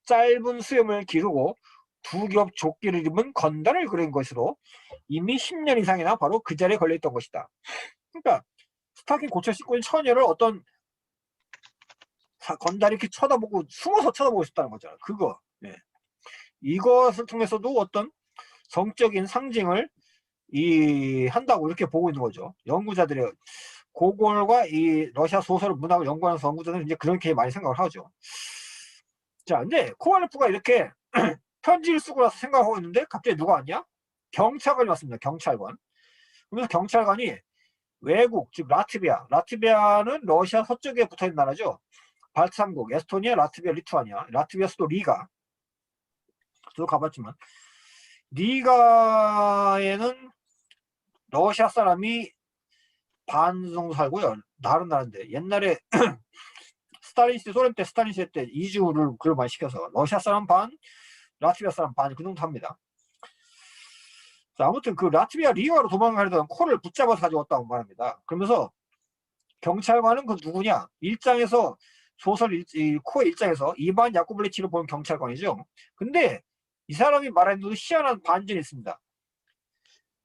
짧은 수염을 기르고 두 겹 조끼를 입은 건달을 그린 것으로 이미 10년 이상이나 바로 그 자리에 걸려있던 것이다. 그러니까 스타킹 고쳐 신고 있는 처녀를 어떤 건달이 이렇게 쳐다보고 숨어서 쳐다보고 있었다는 거잖아. 그거. 네. 이것을 통해서도 어떤 성적인 상징을 한다고 이렇게 보고 있는 거죠. 연구자들의 고골과 이 러시아 소설 문학을 연구하는 연구자들은 이제 그렇게 많이 생각을 하죠. 자, 근데 코발리프가 이렇게 편지를 쓰고 나서 생각하고 있는데 갑자기 누가 왔냐? 경찰관이 왔습니다. 경찰관. 그래서 경찰관이 외국, 즉 라트비아는 러시아 서쪽에 붙어있는 나라죠. 발트 3국, 에스토니아, 라트비아, 리투아니아. 라트비아 수도 리가. 저도 가봤지만 리가에는 러시아 사람이 반 정도 살고요. 다른 나라인데 옛날에 스탈린 시대, 소련 때 스탈린 시대 때 이주를 그걸 많이 시켜서 러시아 사람 반, 라트비아 사람 반 그 정도 합니다. 자, 아무튼 그 라트비아 리가로 도망가려던 코를 붙잡아서 가져왔다고 말합니다. 그러면서 경찰관은 그 누구냐? 일장에서 코의 일장에서 이반 야코블리치를 본 경찰관이죠. 근데 이 사람이 말하는 희한한 반전이 있습니다.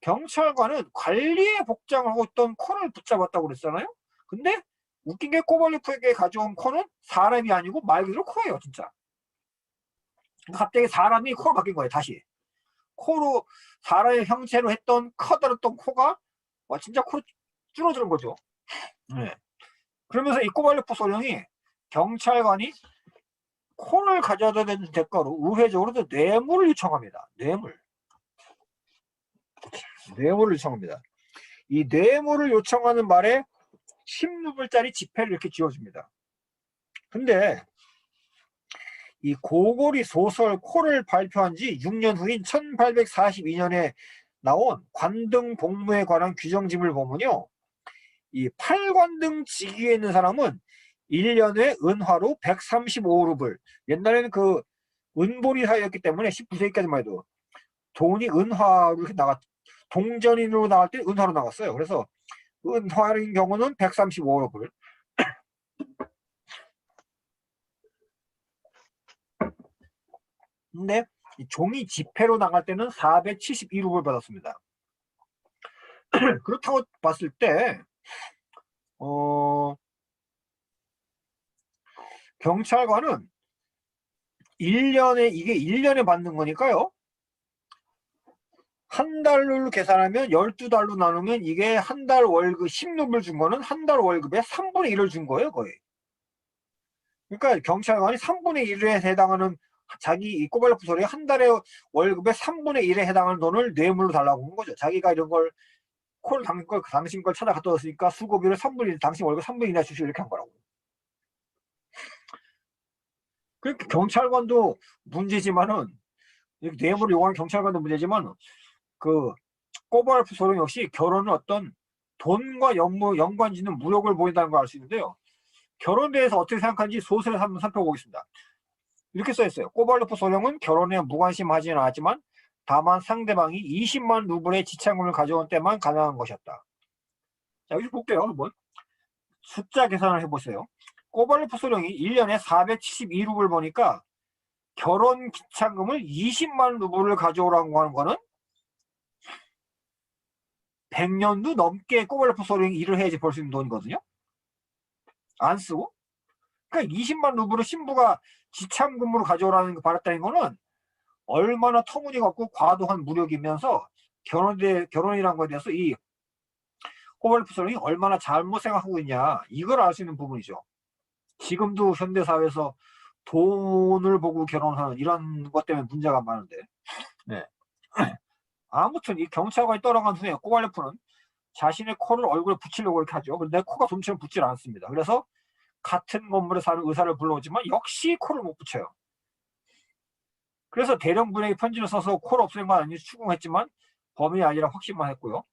경찰관은 관리의 복장을 하고 있던 코를 붙잡았다고 그랬잖아요. 근데 웃긴 게 코발리프에게 가져온 코는 사람이 아니고 말 그대로 코예요, 진짜. 갑자기 사람이 코로 바뀐 거예요, 다시. 코로 사람의 형체로 했던 커다랬던 코가 진짜 코로 줄어드는 거죠. 네. 그러면서 이 코발리프 소령이 경찰관이 코를 가져다 되는 대가로 우회적으로 뇌물을 요청합니다. 뇌물을 요청합니다. 이 뇌물을 요청하는 말에 10루블짜리 지폐를 이렇게 지어줍니다. 근데 이 고고리 소설 코를 발표한 지 6년 후인 1842년에 나온 관등 복무에 관한 규정집을 보면요. 이 8관등 직위에 있는 사람은 1년에 은화로 135루블. 옛날에는 그 은본이 사회였기 때문에 19세기까지만 해도 돈이 은화로 동전인으로 나갈 때 은화로 나갔어요. 그래서 은화인 경우는 135루블. 근데 종이 지폐로 나갈 때는 472루블 받았습니다. 그렇다고 봤을 때 경찰관은 1년에 이게 1년에 받는 거니까요. 한 달로 계산하면 12달로 나누면 이게 한 달 월급 10루블 준 거는 한 달 월급의 3분의 1을 준 거예요, 거의. 그러니까 경찰관이 3분의 1에 해당하는 자기 이 꼬발리프 소리 한 달에 월급의 3분의 1에 해당하는 돈을 뇌물로 달라고 한 거죠. 자기가 이런 걸 당신 걸 찾아 갖다 줬으니까 수고비를 3분의 1, 당신 월급 3분의 1이나 주시오 이렇게 한 거라고. 그러니까 경찰관도 문제지만은 뇌물을 요구하는 경찰관도 문제지만 그 꼬발리프 소령 역시 결혼은 어떤 돈과 연관짓는 무력을 보인다는 걸 알 수 있는데요. 결혼에 대해서 어떻게 생각하는지 소설에서 한번 살펴보겠습니다. 이렇게 써있어요. 꼬발리프 소령은 결혼에 무관심하지는 않았지만 다만 상대방이 20만 루블의 지참금을 가져온 때만 가능한 것이었다. 자, 여기 볼게요. 한번 숫자 계산을 해보세요. 꼬발리프 소령이 1년에 472루블 버니까 결혼 지참금을 20만 루블을 가져오라고 하는 거는 100년도 넘게 꼬발리프 소령이 일을 해야지 벌 수 있는 돈이거든요. 안 쓰고. 그러니까 20만 루블을 신부가 지참금으로 가져오라는 거 받았다는 거는 얼마나 터무니가 없고 과도한 무력이면서 결혼이라는 거에 대해서 이 꼬발리프 소령이 얼마나 잘못 생각하고 있냐 이걸 알 수 있는 부분이죠. 지금도 현대사회에서 돈을 보고 결혼하는 이런 것 때문에 문제가 많은데 네. 아무튼 이 경찰관이 떠나간 후에 꼬발리프는 자신의 코를 얼굴에 붙이려고 이렇게 하죠. 근데 코가 좀처럼 붙질 않습니다. 그래서 같은 건물에 사는 의사를 불러오지만 역시 코를 못 붙여요. 그래서 대령분에게 편지를 써서 코를 없애는 건 아닌지 추궁했지만 범인이 아니라 확신만 했고요.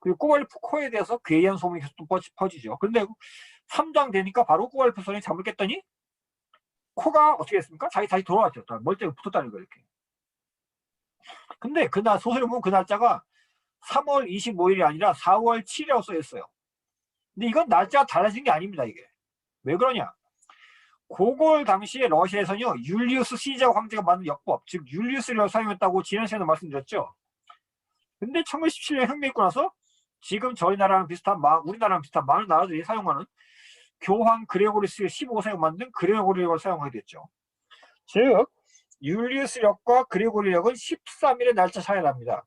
그리고 꼬발리프 코에 대해서 괴이한 소문이 계속 또 퍼지죠. 근데 3장 되니까 바로 꼬발리프 소령이 잠을 깼더니 코가 어떻게 됐습니까? 다시 돌아왔죠. 멀쩡히 붙었다는 거예요. 이렇게. 근데 그날 소설에 보면 그 날짜가 3월 25일이 아니라 4월 7일이라고 써있어요. 근데 이건 날짜가 달라진 게 아닙니다. 이게. 왜 그러냐? 고골 당시에 러시아에서는요. 율리우스 시저 황제가 만든 역법, 즉 율리우스를 사용했다고 지난 시간에 말씀드렸죠. 근데 1917년 혁명 있고 나서 지금 저희 나라랑 비슷한 우리나라랑 비슷한 많은 나라들이 사용하는 교황 그레고리스 15세가 만든 그레고리력을 사용하게 됐죠. 즉 율리우스력과 그레고리력은 13일의 날짜 차이 납니다.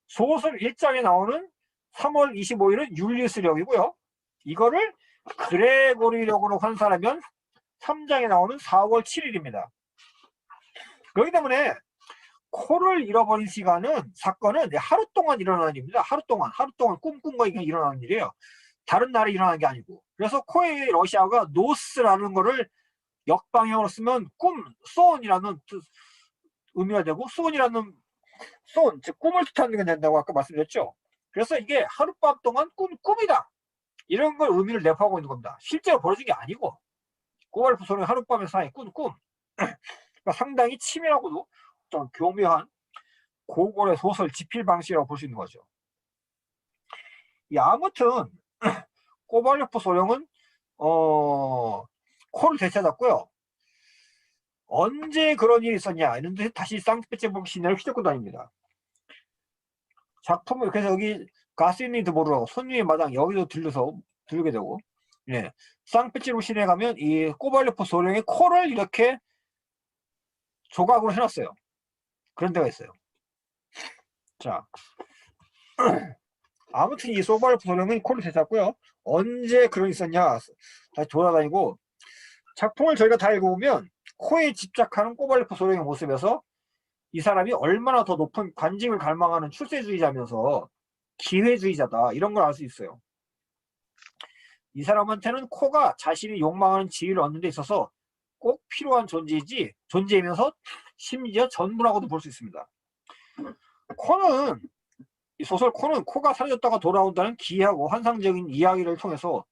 소설 1장에 나오는 3월 25일은 율리우스력이고요. 이거를 그레고리력으로 환산하면 3장에 나오는 4월 7일입니다. 그렇기 때문에 코를 잃어버린 사건은 하루 동안 일어나는 일입니다. 하루 동안 꿈꾼 거 일어나는 일이에요. 다른 날에 일어나는 게 아니고. 그래서 코의 러시아어가 노스라는 거를 역방향으로 쓰면 쏜이라는 의미가 되고, 즉 꿈을 뜻하는 게 된다고 아까 말씀드렸죠. 그래서 이게 하룻밤 동안 꿈이다, 이런 걸 의미를 내포하고 있는 겁니다. 실제로 벌어진 게 아니고, 꼬발프 소령 하룻밤에 사이 꿈. 그러니까 상당히 치밀하고도 좀 교묘한 고골의 소설 집필 방식이라고 볼 수 있는 거죠. 아무튼 꼬발프 소령은 코를 되찾았고요. 언제 그런 일이 있었냐 했는데 다시 상트페테르부르크 시내를 휘젓고 다닙니다. 작품을, 그래서 여기 가스니드 보러 손님의 마당 여기도 들르게 되고, 예, 상트페테르부르크 시내에 가면 이 꼬발프 소령의 코를 이렇게 조각으로 해놨어요. 그런 데가 있어요. 자, 아무튼 이 꼬발프 소령은 코를 되찾고요. 언제 그런 일이 있었냐 다시 돌아다니고, 작품을 저희가 다 읽어보면 코에 집착하는 꼬발프 소령의 모습에서 이 사람이 얼마나 더 높은 관직을 갈망하는 출세주의자면서 기회주의자다, 이런 걸 알 수 있어요. 이 사람한테는 코가 자신이 욕망하는 지위를 얻는 데 있어서 꼭 필요한 존재이면서 심지어 전부라고도 볼 수 있습니다. 이 소설 코는 코가 사라졌다가 돌아온다는 기이하고 환상적인 이야기를 통해서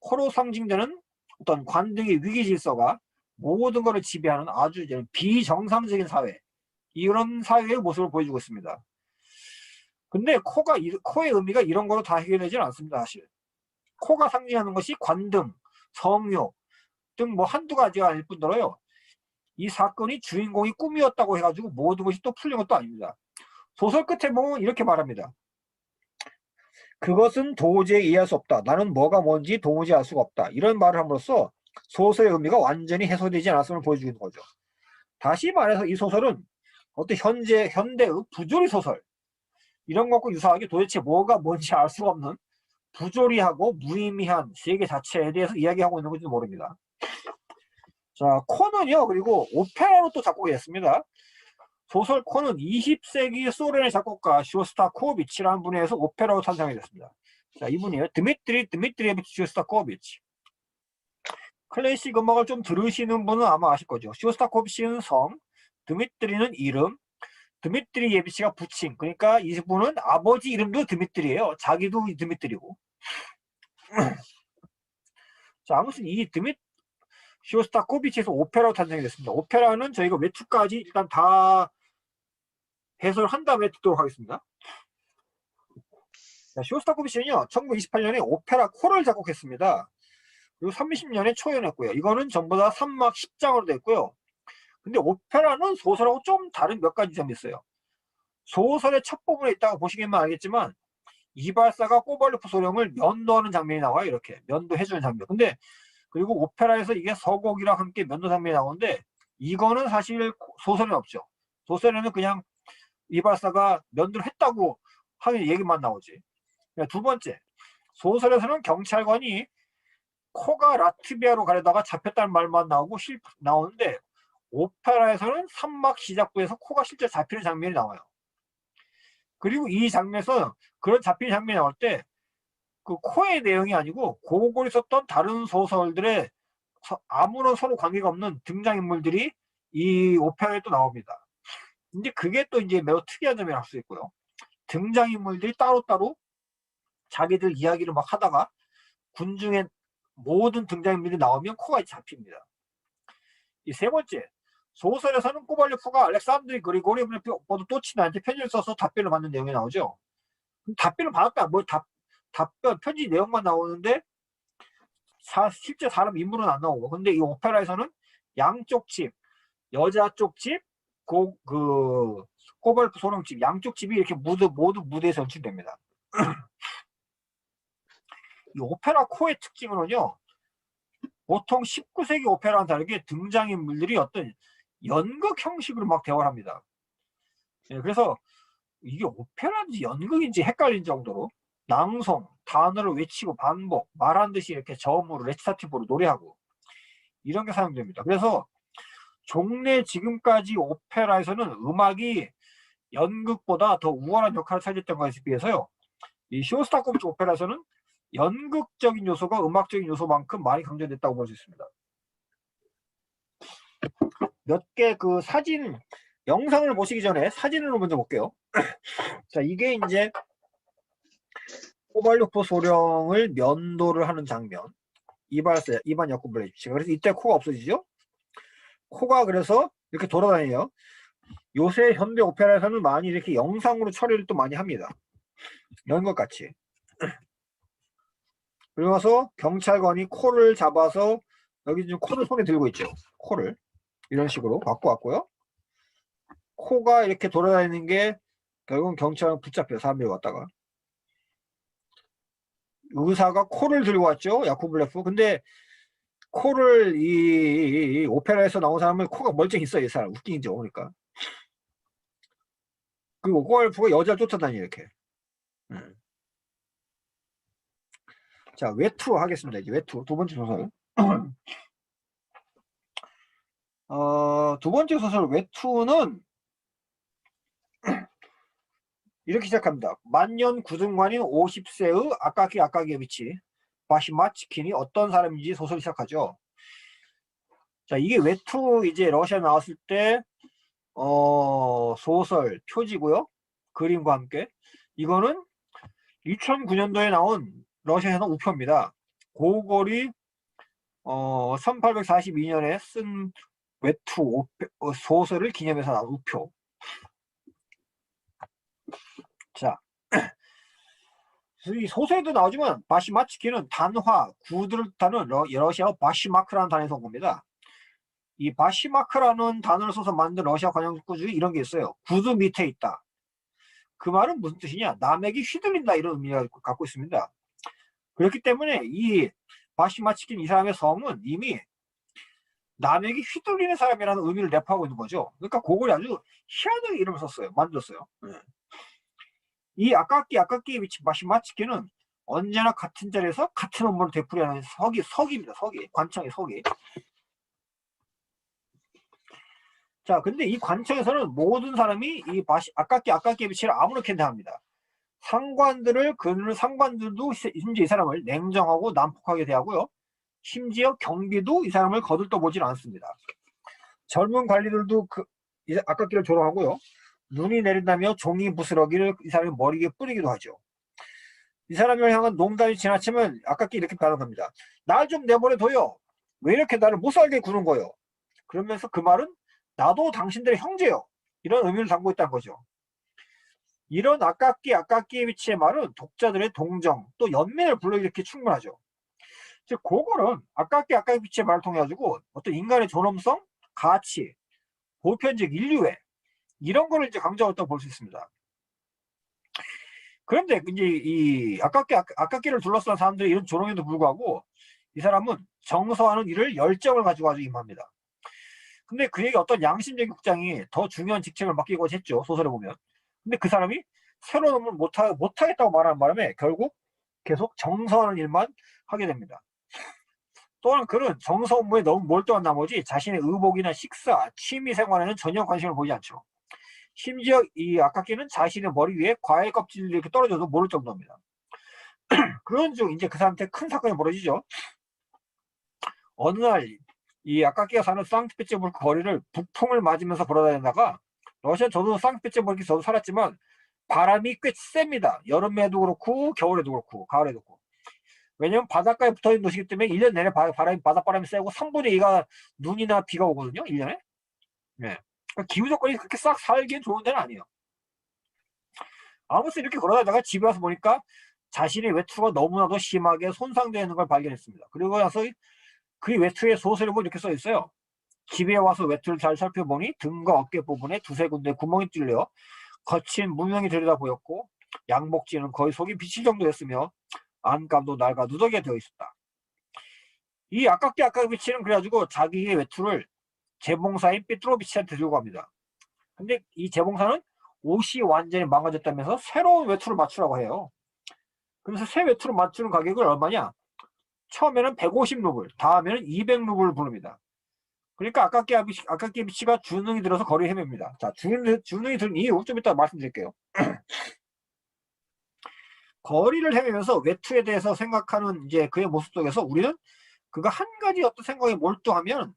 코로 상징되는 어떤 관등의 위기 질서가 모든 것을 지배하는 아주 비정상적인 사회, 이런 사회의 모습을 보여주고 있습니다. 근데 코의 의미가 이런 거로 다 해결되지는 않습니다. 사실 코가 상징하는 것이 관등, 성욕 등 뭐 한두 가지가 아닐 뿐더러요, 이 사건이 주인공이 꿈이었다고 해가지고 모든 것이 또 풀린 것도 아닙니다. 소설 끝에 보면 이렇게 말합니다. 그것은 도저히 이해할 수 없다. 나는 뭐가 뭔지 도무지 알 수가 없다. 이런 말을 함으로써 소설의 의미가 완전히 해소되지 않았음을 보여주는 거죠. 다시 말해서 이 소설은 어떤 현대의 부조리 소설, 이런 것과 유사하게 도대체 뭐가 뭔지 알 수가 없는 부조리하고 무의미한 세계 자체에 대해서 이야기하고 있는 건지도 모릅니다. 자, 코는요, 그리고 오페라로 또 작곡이 됐습니다. 소설 코는 20세기 소련의 작곡가 쇼스타코비치라는 분에 의해서 오페라로 탄생이 됐습니다. 자, 이분이에요. 드미트리 드미트리에비치 쇼스타코비치. 클래식 음악을 좀 들으시는 분은 아마 아실 거죠. 쇼스타코비치는 성, 드미트리는 이름, 드미트리예비치가 부친. 그러니까 이분은 아버지 이름도 드미트리예요. 자기도 드미트리고. 자, 아무튼 이 쇼스타코비치에서 오페라로 탄생이 됐습니다. 오페라는 저희가 외투까지 일단 다 해설한 다음에 듣도록 하겠습니다. 자, 쇼스타코비치는요, 1928년에 오페라 코를 작곡했습니다. 그리고 30년에 초연했고요. 이거는 전부 다 3막 10장으로 됐고요. 근데 오페라는 소설하고 좀 다른 몇 가지 점이 있어요. 소설의 첫 부분에 있다가 보시기만 알겠지만, 이발사가 꼬발리프 소령을 면도하는 장면이 나와요. 이렇게 면도해주는 장면. 근데 그리고 오페라에서 이게 서곡이랑 함께 면도 장면이 나오는데, 이거는 사실 소설에 없죠. 소설에는 그냥 이발사가 면도를 했다고 하는 얘기만 나오지. 두 번째, 소설에서는 경찰관이 코가 라트비아로 가려다가 잡혔다는 말만 나오는데, 오페라에서는 3막 시작부에서 코가 실제 잡히는 장면이 나와요. 그리고 이 장면에서 그런 잡히는 장면이 나올 때 그 코의 내용이 아니고 고골이 썼던 다른 소설들의 아무런 서로 관계가 없는 등장인물들이 이 오페라에 또 나옵니다. 근데 그게 또 이제 매우 특이한 점이라고 할 수 있고요. 등장인물들이 따로따로 자기들 이야기를 막 하다가 군중에 모든 등장인물이 나오면 코가 잡힙니다. 이 세 번째, 소설에서는 꼬발리프가 알렉산드리 그리고리브네 또치나한테 편지를 써서 답변을 받는 내용이 나오죠. 답변을 받았다, 답변 편지 내용만 나오는데 실제 사람 인물은 안 나오고. 근데 이 오페라에서는 양쪽 집, 여자 쪽 집, 꼬발프 소령 집, 양쪽 집이 이렇게 모두 무대에서 연출됩니다. 이 오페라 코의 특징으로는요, 보통 19세기 오페라와는 다르게 등장인물들이 어떤 연극 형식으로 막 대화를 합니다. 예, 그래서 이게 오페라인지 연극인지 헷갈린 정도로 낭송, 단어를 외치고 반복, 말한 듯이 이렇게 저음으로 레치타티브로 노래하고 이런 게 사용됩니다. 그래서 종래 지금까지 오페라에서는 음악이 연극보다 더 우월한 역할을 차지했던 것에 비해서요. 이 쇼스타코비치 오페라에서는 연극적인 요소가 음악적인 요소만큼 많이 강조됐다고 볼 수 있습니다. 몇 개 그 사진, 영상을 보시기 전에 사진으로 먼저 볼게요. 자, 이게 이제 코발루프 소령을 면도를 하는 장면. 이반 야코블레비치가. 그래서 이때 코가 없어지죠? 코가 그래서 이렇게 돌아다녀요. 요새 현대 오페라에서는 많이 이렇게 영상으로 처리를 또 많이 합니다. 연극 같이. 그러면서 경찰관이 코를 잡아서 여기 지금 코를 손에 들고 있죠. 코를 이런 식으로 갖고 왔고요. 코가 이렇게 돌아다니는 게 결국은 경찰은 붙잡혀요. 사람들이 왔다가. 의사가 코를 들고 왔죠. 야코블레프. 근데 코를 이 오페라에서 나온 사람은 코가 멀쩡히 있어요. 이 사람 웃기죠. 그러니까. 그리고 코발루프가 여자를 쫓아다니 이렇게. 자, 외투 하겠습니다. 이제 외투 두 번째 소설. 두 번째 소설 외투는 이렇게 시작합니다. 만년 구등관인 50세의 아까키 아까기에비치 바시마치킨이 어떤 사람인지 소설이 시작하죠. 자, 이게 외투 이제 러시아 나왔을 때 소설 표지고요. 그림과 함께. 이거는 2009년도에 나온 러시아에서 우표입니다. 고골이 1842년에 쓴 외투 소설을 기념해서 나온 우표. 자, 이 소설에도 나오지만 바시마츠키는 단화, 구두를 뜻하는 러시아어 바시마크라는 단어에서 온 겁니다. 이 바시마크라는 단어를 써서 만든 러시아 관용구 중에 이런 게 있어요. 구두 밑에 있다. 그 말은 무슨 뜻이냐? 남에게 휘둘린다 이런 의미를 갖고 있습니다. 그렇기 때문에 이 바시마츠킨 이 사람의 성은 이미 남에게 휘둘리는 사람이라는 의미를 내포하고 있는 거죠. 그러니까 고골이 아주 희한하게 이름을 썼어요. 만들었어요. 이 아까끼의 위치 바시마츠키는 언제나 같은 자리에서 같은 업무를 되풀이하는 석입니다. 석이. 관청의 석이. 자, 근데 이 관청에서는 모든 사람이 이 아까끼의 위치를 아무렇게나 합니다. 상관들도 심지어 이 사람을 냉정하고 난폭하게 대하고요. 심지어 경비도 이 사람을 거들떠보질 않습니다. 젊은 관리들도 아까끼를 조롱하고요. 눈이 내린다며 종이 부스러기를 이 사람의 머리에 뿌리기도 하죠. 이 사람을 향한 농담이 지나치면 아까끼 이렇게 반응합니다. 날 좀 내버려둬요. 왜 이렇게 나를 못살게 구는 거요? 그러면서 그 말은 나도 당신들의 형제요. 이런 의미를 담고 있다는 거죠. 이런 아까끼의 위치의 말은 독자들의 동정 또 연민을 불러일으키기 충분하죠. 즉 그거는 아까끼의 위치의 말을 통해 가지고 어떤 인간의 존엄성, 가치, 보편적 인류애 이런 거를 이제 강조했다고 볼 수 있습니다. 그런데 이제 이 아까끼를 둘러싼 사람들이 이런 조롱에도 불구하고 이 사람은 정서하는 일을 열정을 가지고 아주 임합니다. 근데 그에게 어떤 양심적인 국장이 더 중요한 직책을 맡기고자 했죠. 소설에 보면. 근데 그 사람이 새로운 업무를 못하겠다고 말하는 바람에 결국 계속 정서하는 일만 하게 됩니다. 또한 그는 정서 업무에 너무 몰두한 나머지 자신의 의복이나 식사, 취미 생활에는 전혀 관심을 보이지 않죠. 심지어 이 아까끼는 자신의 머리 위에 과일 껍질이 이렇게 떨어져도 모를 정도입니다. 그런 중 이제 그 사람한테 큰 사건이 벌어지죠. 어느 날 이 아까끼가 사는 상트페테르부르크 거리를 북풍을 맞으면서 걸어다니다가 러시아 저도 상트페테르부르크에 저도 살았지만 바람이 꽤 셉니다. 여름에도 그렇고 겨울에도 그렇고 가을에도 그렇고. 왜냐면 바닷가에 붙어있는 도시이기 때문에 1년 내내 바닷바람이 세고 3분의 2가 눈이나 비가 오거든요. 1년에. 네. 기후 조건이 그렇게 싹 살기엔 좋은 데는 아니에요. 아무튼 이렇게 걸어다니다가 집에 와서 보니까 자신의 외투가 너무나도 심하게 손상되어 있는 걸 발견했습니다. 그리고 나서 그 외투의 소설을 보면 이렇게 써 있어요. 집에 와서 외투를 잘 살펴보니 등과 어깨 부분에 두세 군데 구멍이 뚫려 거친 무명이 들여다 보였고 양복지는 거의 속이 비칠 정도였으며 안감도 낡아 누더기가 되어 있었다. 이 아까비치는 그래가지고 자기의 외투를 재봉사인 삐뚤로비치한테 들고 갑니다. 근데 이 재봉사는 옷이 완전히 망가졌다면서 새로운 외투를 맞추라고 해요. 그래서 새 외투를 맞추는 가격을 얼마냐? 처음에는 150루블, 다음에는 200루블을 부릅니다. 그러니까 아까끼비치가 주눅이 들어서 거리를 헤맵니다. 자, 주눅이 든 이유 좀 이따 말씀드릴게요. 거리를 헤매면서 외투에 대해서 생각하는 이제 그의 모습 속에서 우리는 그가 한 가지 어떤 생각에 몰두하면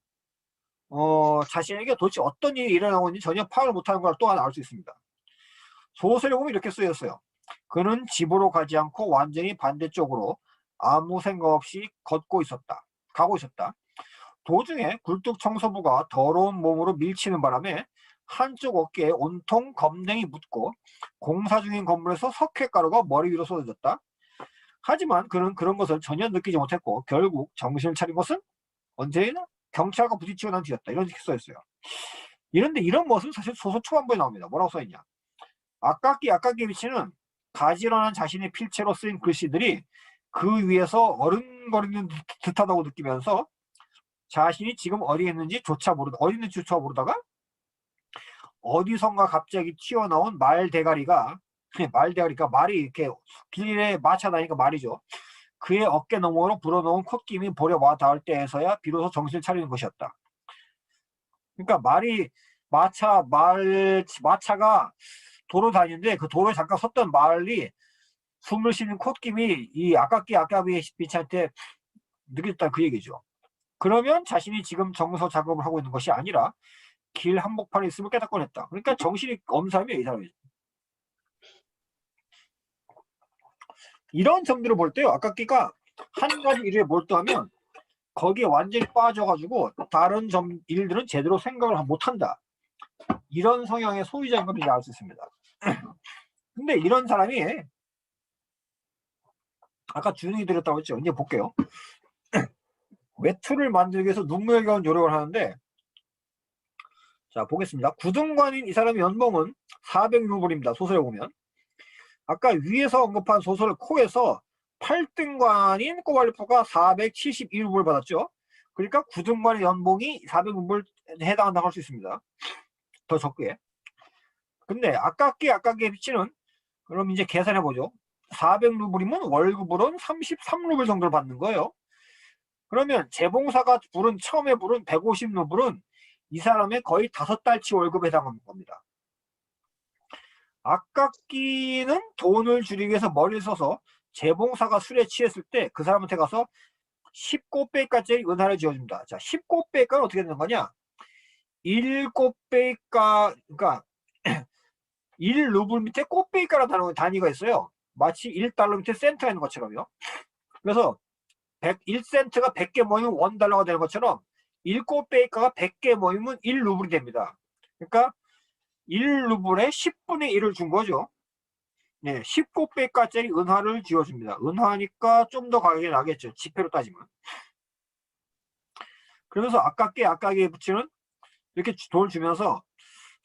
자신에게 도대체 어떤 일이 일어나고 있는지 전혀 파악을 못하는 걸 또 하나 알 수 있습니다. 소설에 보면 이렇게 쓰였어요. 그는 집으로 가지 않고 완전히 반대쪽으로 아무 생각 없이 가고 있었다. 도중에 굴뚝 청소부가 더러운 몸으로 밀치는 바람에 한쪽 어깨에 온통 검댕이 묻고 공사 중인 건물에서 석회가루가 머리 위로 쏟아졌다. 하지만 그는 그런 것을 전혀 느끼지 못했고 결국 정신을 차린 것은 언제나 경찰과 부딪히고 난 뒤였다. 이런 식으로 써있어요. 이런데 이런 모습은 사실 소설 초반부에 나옵니다. 뭐라고 써있냐. 아까끼비치는 가지런한 자신의 필체로 쓰인 글씨들이 그 위에서 어른거리는 듯하다고 느끼면서 자신이 지금 어디 있는지 조차 모르다가 어디선가 갑자기 튀어나온 말대가리가 말이 이렇게 길에 마차 다니까 말이죠. 그의 어깨 너머로 불어넣은 콧김이 볼에 와 닿을 때에서야 비로소 정신을 차리는 것이었다. 그러니까 마차가 도로 다니는데 그 도로에 잠깐 섰던 말이 숨을 쉬는 콧김이 이 아까비치한테 느껴졌다 그 얘기죠. 그러면 자신이 지금 정서 작업을 하고 있는 것이 아니라 길 한복판에 있음을 깨닫곤 했다. 그러니까 정신이 엄사하며 이 사람이. 이런 점들을 볼 때요. 아까끼가 한 가지 일에 몰두하면 거기에 완전히 빠져가지고 다른 일들은 제대로 생각을 못한다. 이런 성향의 소유자인 걸 이제 알 수 있습니다. 근데 이런 사람이 아까 준이 드렸다고 했죠. 이제 볼게요. 외투를 만들기 위해서 눈물겨운 노력을 하는데 자 보겠습니다. 9등관인 이 사람의 연봉은 400루블입니다. 소설에 보면. 아까 위에서 언급한 소설 코에서 8등관인 꼬발리프가 472루블 받았죠. 그러니까 9등관의 연봉이 400루블 해당한다고 할 수 있습니다. 더 적게. 근데 아까끼의 비치는 그럼 이제 계산해보죠. 400루블이면 월급으로는 33루블 정도를 받는 거예요. 그러면 재봉사가 처음에 부른 150루블은 이 사람의 거의 5달치 월급에 해당하는 겁니다. 아까끼는 돈을 줄이기 위해서 머리를 써서 재봉사가 술에 취했을 때 그 사람한테 가서 10꼬빼기까지 은하를 지어줍니다. 자, 10꼬빼기가 어떻게 되는 거냐? 1꼬빼기가, 그러니까 1루블 밑에 꼬빼기가라는 단위가 있어요. 마치 1달러 밑에 센트가 있는 것처럼요. 그래서 1센트가 100개 모이면 1달러가 되는 것처럼 1꼬빼기가 100개 모이면 1루블이 됩니다. 그러니까 1루블에 10분의 1을 준 거죠. 네, 10꼬빼기까지 은하를 지어줍니다. 은하니까 좀 더 가격이 나겠죠. 지폐로 따지면. 그러면서 아까게 붙이는 이렇게 돈을 주면서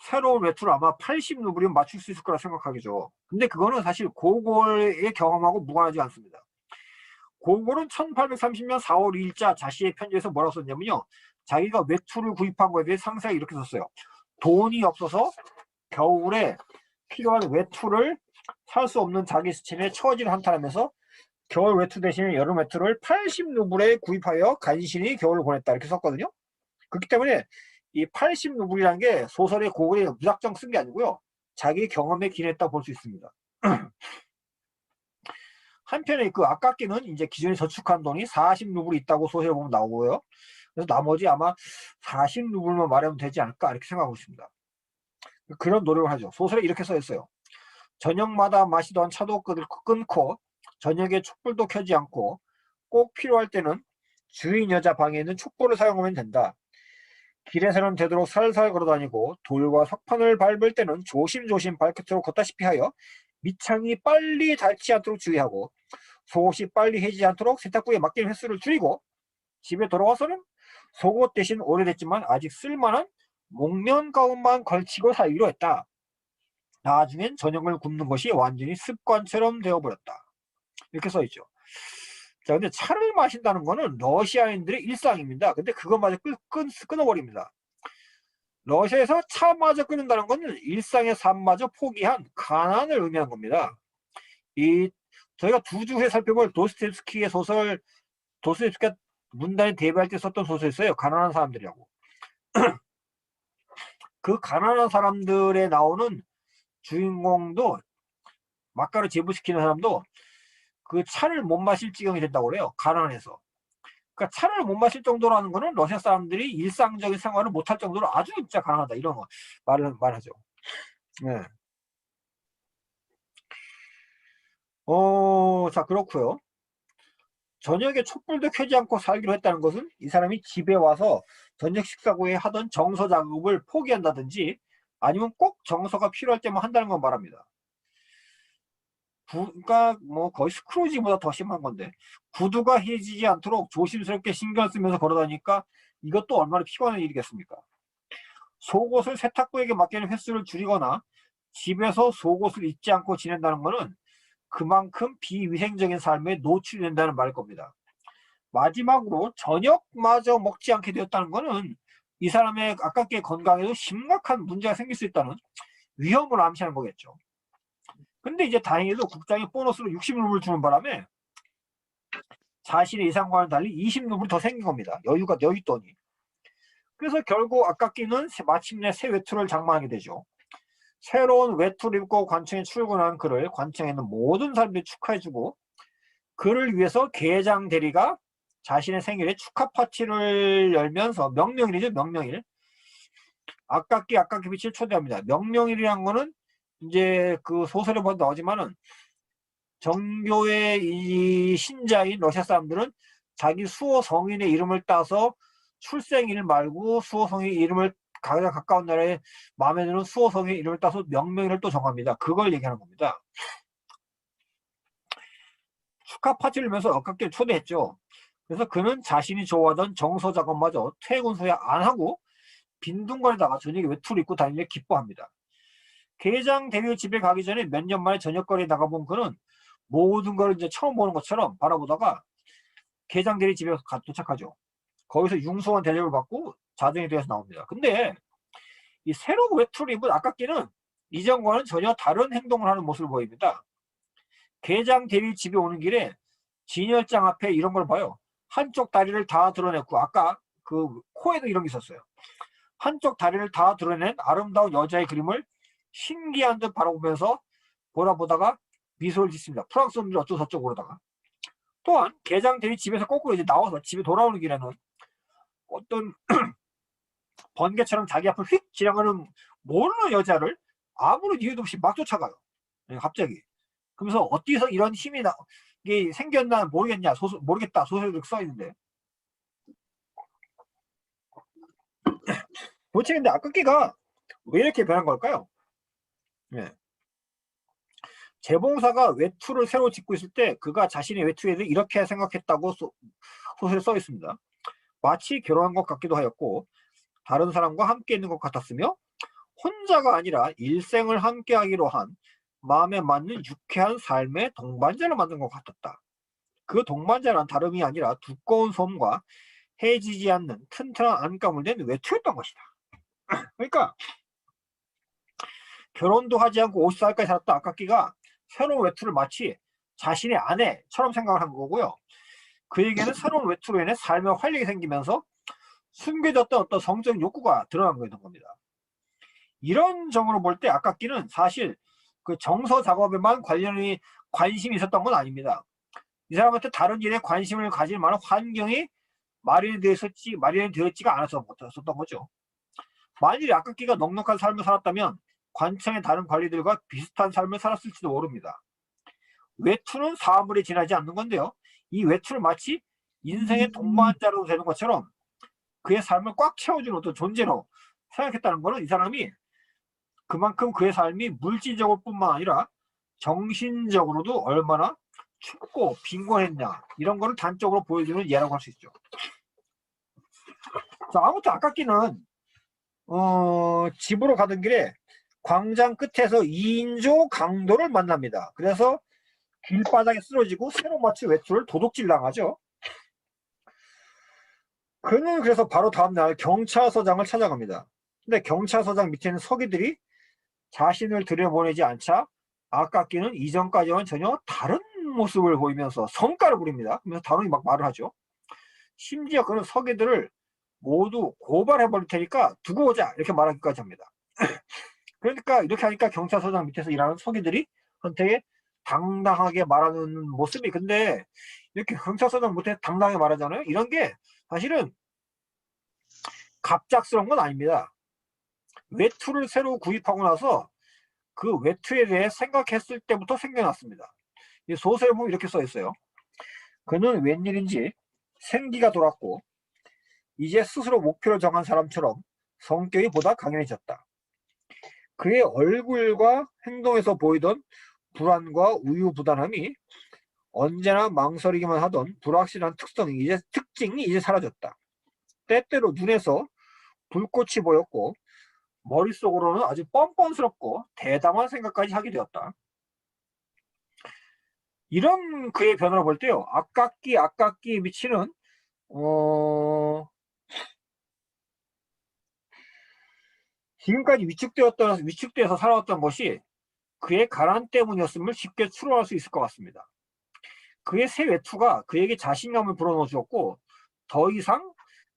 새로운 외투를 아마 80루블이면 맞출 수 있을 거라 생각하겠죠. 근데 그거는 사실 고골의 경험하고 무관하지 않습니다. 고골은 1830년 4월 2일자 자신의 편지에서 뭐라고 썼냐면요. 자기가 외투를 구입한 거에 대해 상세하게 이렇게 썼어요. 돈이 없어서 겨울에 필요한 외투를 살 수 없는 자기 수침에 처지를 한탄하면서 겨울 외투 대신에 여름 외투를 80루블에 구입하여 간신히 겨울을 보냈다 이렇게 썼거든요. 그렇기 때문에 이 80루블이라는 게 소설의 고글에 무작정 쓴 게 아니고요. 자기 경험에 기인했다 볼 수 있습니다. 한편에 그 아깝게는 이제 기존에 저축한 돈이 40루블이 있다고 소설에 보면 나오고요. 그래서 나머지 아마 40루블만 말하면 되지 않을까 이렇게 생각하고 있습니다. 그런 노력을 하죠. 소설에 이렇게 써있어요. 저녁마다 마시던 차도 끊고 저녁에 촛불도 켜지 않고 꼭 필요할 때는 주인 여자 방에 있는 촛불을 사용하면 된다. 길에서는 되도록 살살 걸어다니고 돌과 석판을 밟을 때는 조심조심 발끝으로 걷다시피 하여 밑창이 빨리 닳지 않도록 주의하고 속옷이 빨리 해지지 않도록 세탁구에 맡긴 횟수를 줄이고 집에 돌아와서는 속옷 대신 오래됐지만 아직 쓸만한 목면 가운만 걸치고 살기로 했다. 나중엔 저녁을 굶는 것이 완전히 습관처럼 되어버렸다. 이렇게 써있죠. 자, 근데 차를 마신다는 거는 러시아인들의 일상입니다. 근데 그것마저 끊어버립니다. 러시아에서 차마저 끊는다는 것은 일상의 삶마저 포기한 가난을 의미하는 겁니다. 저희가 두 주 후에 살펴볼 도스토옙스키의 소설, 도스토옙스키가 문단에 데뷔할 때 썼던 소설이 있어요. 가난한 사람들이라고. 그 가난한 사람들에 나오는 주인공도, 막가를 제부시키는 사람도 그 차를 못 마실 지경이 된다고 그래요. 가난해서. 그러니까 차를 못 마실 정도라는 거는 러시아 사람들이 일상적인 생활을 못할 정도로 아주 진짜 가난하다, 이런 거 말하죠. 네. 자, 그렇고요. 저녁에 촛불도 켜지 않고 살기로 했다는 것은 이 사람이 집에 와서 저녁 식사 후에 하던 정서 작업을 포기한다든지 아니면 꼭 정서가 필요할 때만 한다는 건 말합니다. 그러니까 뭐 거의 스크루지보다 더 심한 건데, 구두가 해지지 않도록 조심스럽게 신경 쓰면서 걸어다니까 이것도 얼마나 피곤한 일이겠습니까? 속옷을 세탁부에게 맡기는 횟수를 줄이거나 집에서 속옷을 입지 않고 지낸다는 것은 그만큼 비위생적인 삶에 노출된다는 말일 겁니다. 마지막으로 저녁마저 먹지 않게 되었다는 것은 이 사람의 아깝게 건강에도 심각한 문제가 생길 수 있다는 위험을 암시하는 거겠죠. 근데 이제 다행히도 국장이 보너스로 60루블 주는 바람에 자신의 예상과는 달리 20루블 더 생긴 겁니다. 여윳돈이. 그래서 결국 아깝기는 마침내 새 외투를 장만하게 되죠. 새로운 외투를 입고 관청에 출근한 그를 관청에 있는 모든 사람들이 축하해주고, 그를 위해서 계장 대리가 자신의 생일에 축하 파티를 열면서, 명명일이죠, 명명일. 아깝게 빛을 초대합니다. 명명일이란 거는 이제 그 소설에 보면 나오지만은 정교의 이 신자인 러시아 사람들은 자기 수호 성인의 이름을 따서 출생일 말고 수호 성인의 이름을 가장 가까운 나라에 마음에 드는 수호 성인의 이름을 따서 명명일을 또 정합니다. 그걸 얘기하는 겁니다. 축하 파티를 열면서 아깝게 초대했죠. 그래서 그는 자신이 좋아하던 정서 작업마저 퇴근 후에 안 하고 빈둥거리다가 저녁에 외투를 입고 다니며 기뻐합니다. 계장 대리 집에 가기 전에 몇 년 만에 저녁거리에 나가본 그는 모든 걸 이제 처음 보는 것처럼 바라보다가 계장 대리 집에 도착하죠. 거기서 융숭한 대접을 받고 자정이 되어서 나옵니다. 근데 이 새로운 외투를 입은 아깝기는 이전과는 전혀 다른 행동을 하는 모습을 보입니다. 계장 대리 집에 오는 길에 진열장 앞에 이런 걸 봐요. 한쪽 다리를 다 드러냈고, 아까 그 코에도 이런 게 있었어요. 한쪽 다리를 다 드러낸 아름다운 여자의 그림을 신기한 듯 바라보면서 보다가 미소를 짓습니다. 프랑스 놈들이 어쩌고저쩌고 그러다가. 또한 계장 대리 집에서 거꾸로 이제 나와서 집에 돌아오는 길에는 어떤 번개처럼 자기 앞을 휙 지나가는 모르는 여자를 아무런 이유도 없이 막 쫓아가요. 갑자기. 그러면서 어디서 이런 힘이 이게 생겼나 모르겠냐, 모르겠다 소설이 써 있는데, 도대체 근데 아깝게가 왜 이렇게 변한 걸까요? 네. 재봉사가 외투를 새로 짓고 있을 때 그가 자신의 외투에 대해 이렇게 생각했다고 소설에 써 있습니다. 마치 결혼한 것 같기도 하였고 다른 사람과 함께 있는 것 같았으며 혼자가 아니라 일생을 함께 하기로 한 마음에 맞는 유쾌한 삶의 동반자를 만든 것 같았다. 그 동반자는 다름이 아니라 두꺼운 솜과 해지지 않는 튼튼한 안감을 낸 외투였던 것이다. 그러니까 결혼도 하지 않고 50살까지 살았던 아깝기가 새로운 외투를 마치 자신의 아내처럼 생각을 한 거고요. 그에게는 새로운 외투로 인해 삶에 활력이 생기면서 숨겨졌던 어떤 성적 욕구가 드러난 겁니다. 이런 점으로 볼 때 아깝기는 사실 그 정서 작업에만 관심이 있었던 건 아닙니다. 이 사람한테 다른 일에 관심을 가질 만한 환경이 마련이 되었지가 않았었던 거죠. 만일 아깝기가 넉넉한 삶을 살았다면 관청의 다른 관리들과 비슷한 삶을 살았을지도 모릅니다. 외투는 사물에 지나지 않는 건데요. 이 외투를 마치 인생의 동반자로 되는 것처럼 그의 삶을 꽉 채워주는 어떤 존재로 생각했다는 것은 이 사람이 그만큼 그의 삶이 물질적으로 뿐만 아니라 정신적으로도 얼마나 춥고 빈곤했냐, 이런 거를 단적으로 보여주는 예라고 할 수 있죠. 자, 아무튼 아깝기는 집으로 가던 길에 광장 끝에서 2인조 강도를 만납니다. 그래서 길바닥에 쓰러지고 새로 맞춘 외투를 도둑질 당하죠. 그는 그래서 바로 다음날 경찰서장을 찾아갑니다. 근데 경찰서장 밑에 있는 서기들이 자신을 들여보내지 않자 아깝기는 이전까지와는 전혀 다른 모습을 보이면서 성가를 부립니다. 그러면서 단호히 막 말을 하죠. 심지어 그는 서기들을 모두 고발해버릴 테니까 두고 오자 이렇게 말하기까지 합니다. 그러니까 이렇게 하니까 경찰서장 밑에서 일하는 서기들이 되게 당당하게 말하는 모습이, 근데 이렇게 경찰서장 밑에 당당하게 말하잖아요. 이런 게 사실은 갑작스러운 건 아닙니다. 외투를 새로 구입하고 나서 그 외투에 대해 생각했을 때부터 생겨났습니다. 이 소설에 보면 이렇게 써 있어요. 그는 웬일인지 생기가 돌았고 이제 스스로 목표를 정한 사람처럼 성격이 보다 강연해졌다. 그의 얼굴과 행동에서 보이던 불안과 우유부단함이 언제나 망설이기만 하던 불확실한 특징이 이제 사라졌다. 때때로 눈에서 불꽃이 보였고 머릿속으로는 아주 뻔뻔스럽고 대담한 생각까지 하게 되었다. 이런 그의 변화를 볼 때요, 아깝기에 미치는 지금까지 위축되어서 살아왔던 것이 그의 가난 때문이었음을 쉽게 추론할 수 있을 것 같습니다. 그의 새 외투가 그에게 자신감을 불어넣어 주었고 더 이상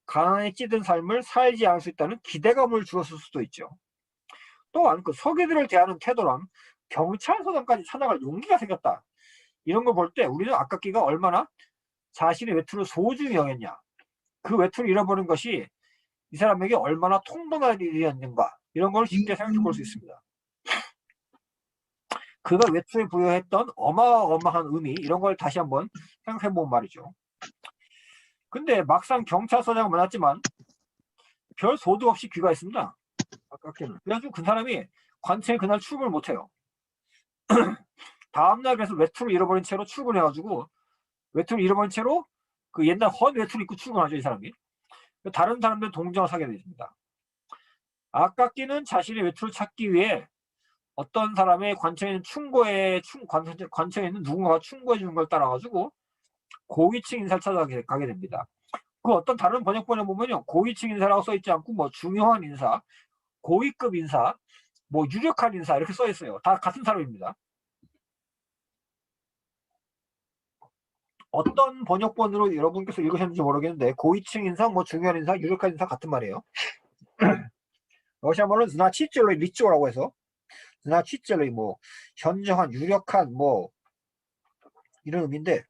가난에 찌든 삶을 살지 않을 수 있다는 기대감을 주었을 수도 있죠. 또한 그 서기들을 대하는 태도랑 경찰서장까지 찾아갈 용기가 생겼다. 이런 걸 볼 때 우리는 아깝기가 얼마나 자신의 외투를 소중히 여겼냐, 그 외투를 잃어버린 것이 이 사람에게 얼마나 통돈할 일이었는가, 이런 걸 쉽게 생각해 볼 수 있습니다. 그가 외투에 부여했던 어마어마한 의미, 이런 걸 다시 한번 생각해 보면 말이죠. 근데 막상 경찰서장을 만났지만 별 소득 없이 귀가했습니다. 아깝게는. 그래가지고 그 사람이 관청에 그날 출근을 못해요. 다음날 그래서 외투를 잃어버린 채로 출근해가지고 외투를 잃어버린 채로 그 옛날 헌 외투를 입고 출근하죠, 이 사람이. 다른 사람들 동정을 사게 됩니다. 아깝기는 자신의 외투를 찾기 위해 어떤 사람의 관청에 있는 관청에 있는 누군가가 충고해 주는 걸 따라가지고 고위층 인사를 찾아가게 됩니다. 그 어떤 다른 번역본에 보면요, 고위층 인사라고 써 있지 않고 뭐 중요한 인사, 고위급 인사, 뭐 유력한 인사 이렇게 써 있어요. 다 같은 사람입니다. 어떤 번역본으로 여러분께서 읽으셨는지 모르겠는데 고위층 인사, 뭐 중요한 인사, 유력한 인사 같은 말이에요. 러시아말로는 zna치젤로이 리쪼라고 해서 zna치젤로이 뭐 현저한, 유력한 뭐 이런 의미인데,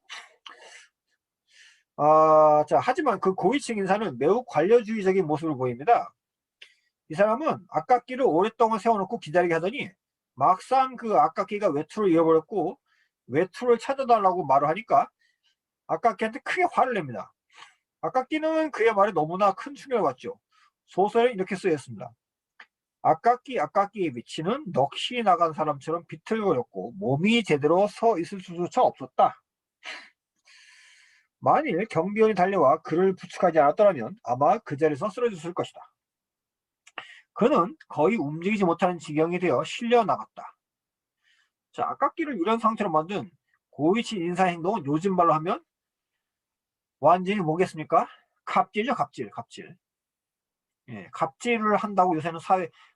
자, 하지만 그 고위층 인사는 매우 관료주의적인 모습을 보입니다. 이 사람은 아깝기를 오랫동안 세워놓고 기다리게 하더니 막상 그 아깝기가 외투를 잃어버렸고 외투를 찾아달라고 말을 하니까 아깝기한테 크게 화를 냅니다. 아깝기는 그의 말에 너무나 큰 충격을 받죠. 소설에 이렇게 쓰였습니다. 아깝기에 미치는 넋이 나간 사람처럼 비틀거렸고 몸이 제대로 서 있을 수조차 없었다. 만일 경비원이 달려와 그를 부축하지 않았더라면 아마 그 자리에서 쓰러졌을 것이다. 그는 거의 움직이지 못하는 지경이 되어 실려 나갔다. 자, 아깝기를 이런 상태로 만든 고위층 인사 행동은 요즘 말로 하면 완전히 뭐겠습니까? 갑질이죠, 갑질. 예, 갑질을 한다고 요새는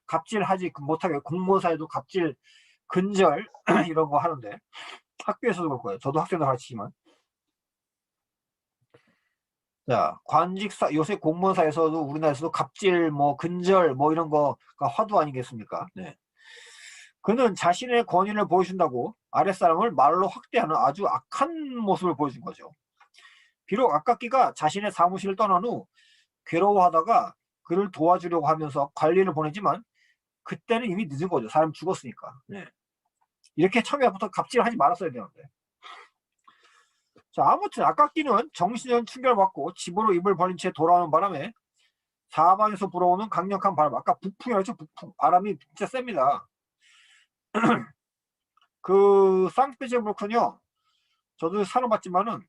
갑질하지 못하게 공무원사에도 갑질, 근절 이런 거 하는데, 학교에서도 그럴 거예요. 저도 학생들 가르치지만. 자, 요새 공무원사에서도 우리나라에서도 갑질, 뭐 근절, 뭐 이런 거가 화두 아니겠습니까? 네. 그는 자신의 권위를 보여준다고 아랫사람을 말로 확대하는 아주 악한 모습을 보여준 거죠. 비록 아깝기가 자신의 사무실을 떠난 후 괴로워하다가 그를 도와주려고 하면서 관리를 보내지만 그때는 이미 늦은 거죠. 사람 죽었으니까. 네. 이렇게 처음에부터 갑질을 하지 말았어야 되는데. 자, 아무튼 아깝기는 정신적 충격을 받고 집으로 입을 벌린 채 돌아오는 바람에 사방에서 불어오는 강력한 바람, 아까 북풍이라고 했죠. 북풍. 바람이 진짜 셉니다. 그 상트페테르부르크는요, 저도 살아봤지만은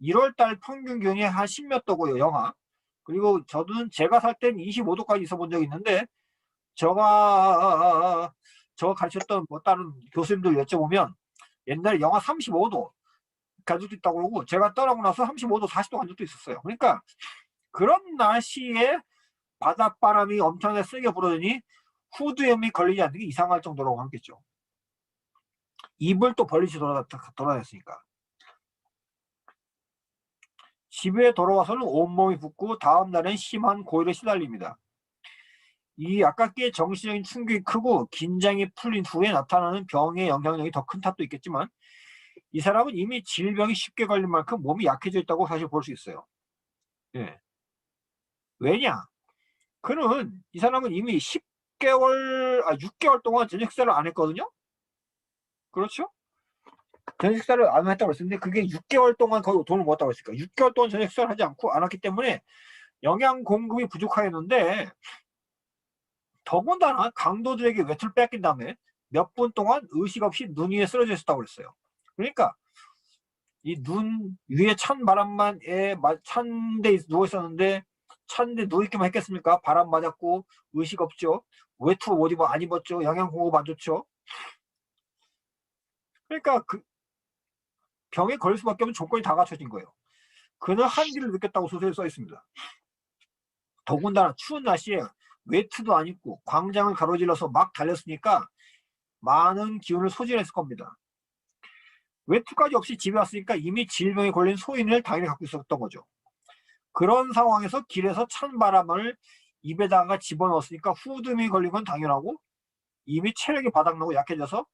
1월달 평균 기온이 한 10몇 도고요, 영하. 그리고 제가 살 땐 25도까지 있어 본 적이 있는데, 제가 가르쳤던 뭐 다른 교수님들 여쭤보면 옛날에 영하 35도 간 적도 있다고 그러고, 제가 떠나고 나서 35도, 40도 간 적도 있었어요. 그러니까 그런 날씨에 바닷바람이 엄청나게 세게 불어더니 후두염이 걸리지 않는 게 이상할 정도라고 하겠죠. 입을 또 벌리시 돌아다녔으니까. 집에 돌아와서는 온몸이 붓고 다음 날엔 심한 고열에 시달립니다. 이 아깝게 정신적인 충격이 크고 긴장이 풀린 후에 나타나는 병의 영향력이 더 큰 탓도 있겠지만 이 사람은 이미 질병이 쉽게 걸린 만큼 몸이 약해져 있다고 사실 볼 수 있어요. 예. 왜냐? 이 사람은 이미 6개월 동안 저녁 식사를 안 했거든요? 그렇죠? 저녁 식사를 안 했다고 했었는데 그게 6개월 동안 거의 돈을 모았다고 했으니까 6개월 동안 저녁 식사를 하지 않고 안 왔기 때문에 영양 공급이 부족하였는데 더군다나 강도들에게 외투를 뺏긴 다음에 몇 분 동안 의식 없이 눈 위에 쓰러져 있었다고 그랬어요. 그러니까 이 눈 위에 찬 바람만에 찬 데 누워 있었는데 찬데 누워 있기만 했겠습니까? 바람 맞았고 의식 없죠. 외투 못 입어 안 입었죠. 영양 공급 안 좋죠. 그러니까 그 병에 걸릴 수밖에 없는 조건이 다 갖춰진 거예요. 그는 한기를 느꼈다고 소설에 써 있습니다. 더군다나 추운 날씨에 외투도 안 입고 광장을 가로질러서 막 달렸으니까 많은 기운을 소진했을 겁니다. 외투까지 없이 집에 왔으니까 이미 질병에 걸린 소인을 당연히 갖고 있었던 거죠. 그런 상황에서 길에서 찬 바람을 입에다가 집어넣었으니까 후두염이 걸린 건 당연하고 이미 체력이 바닥나고 약해져서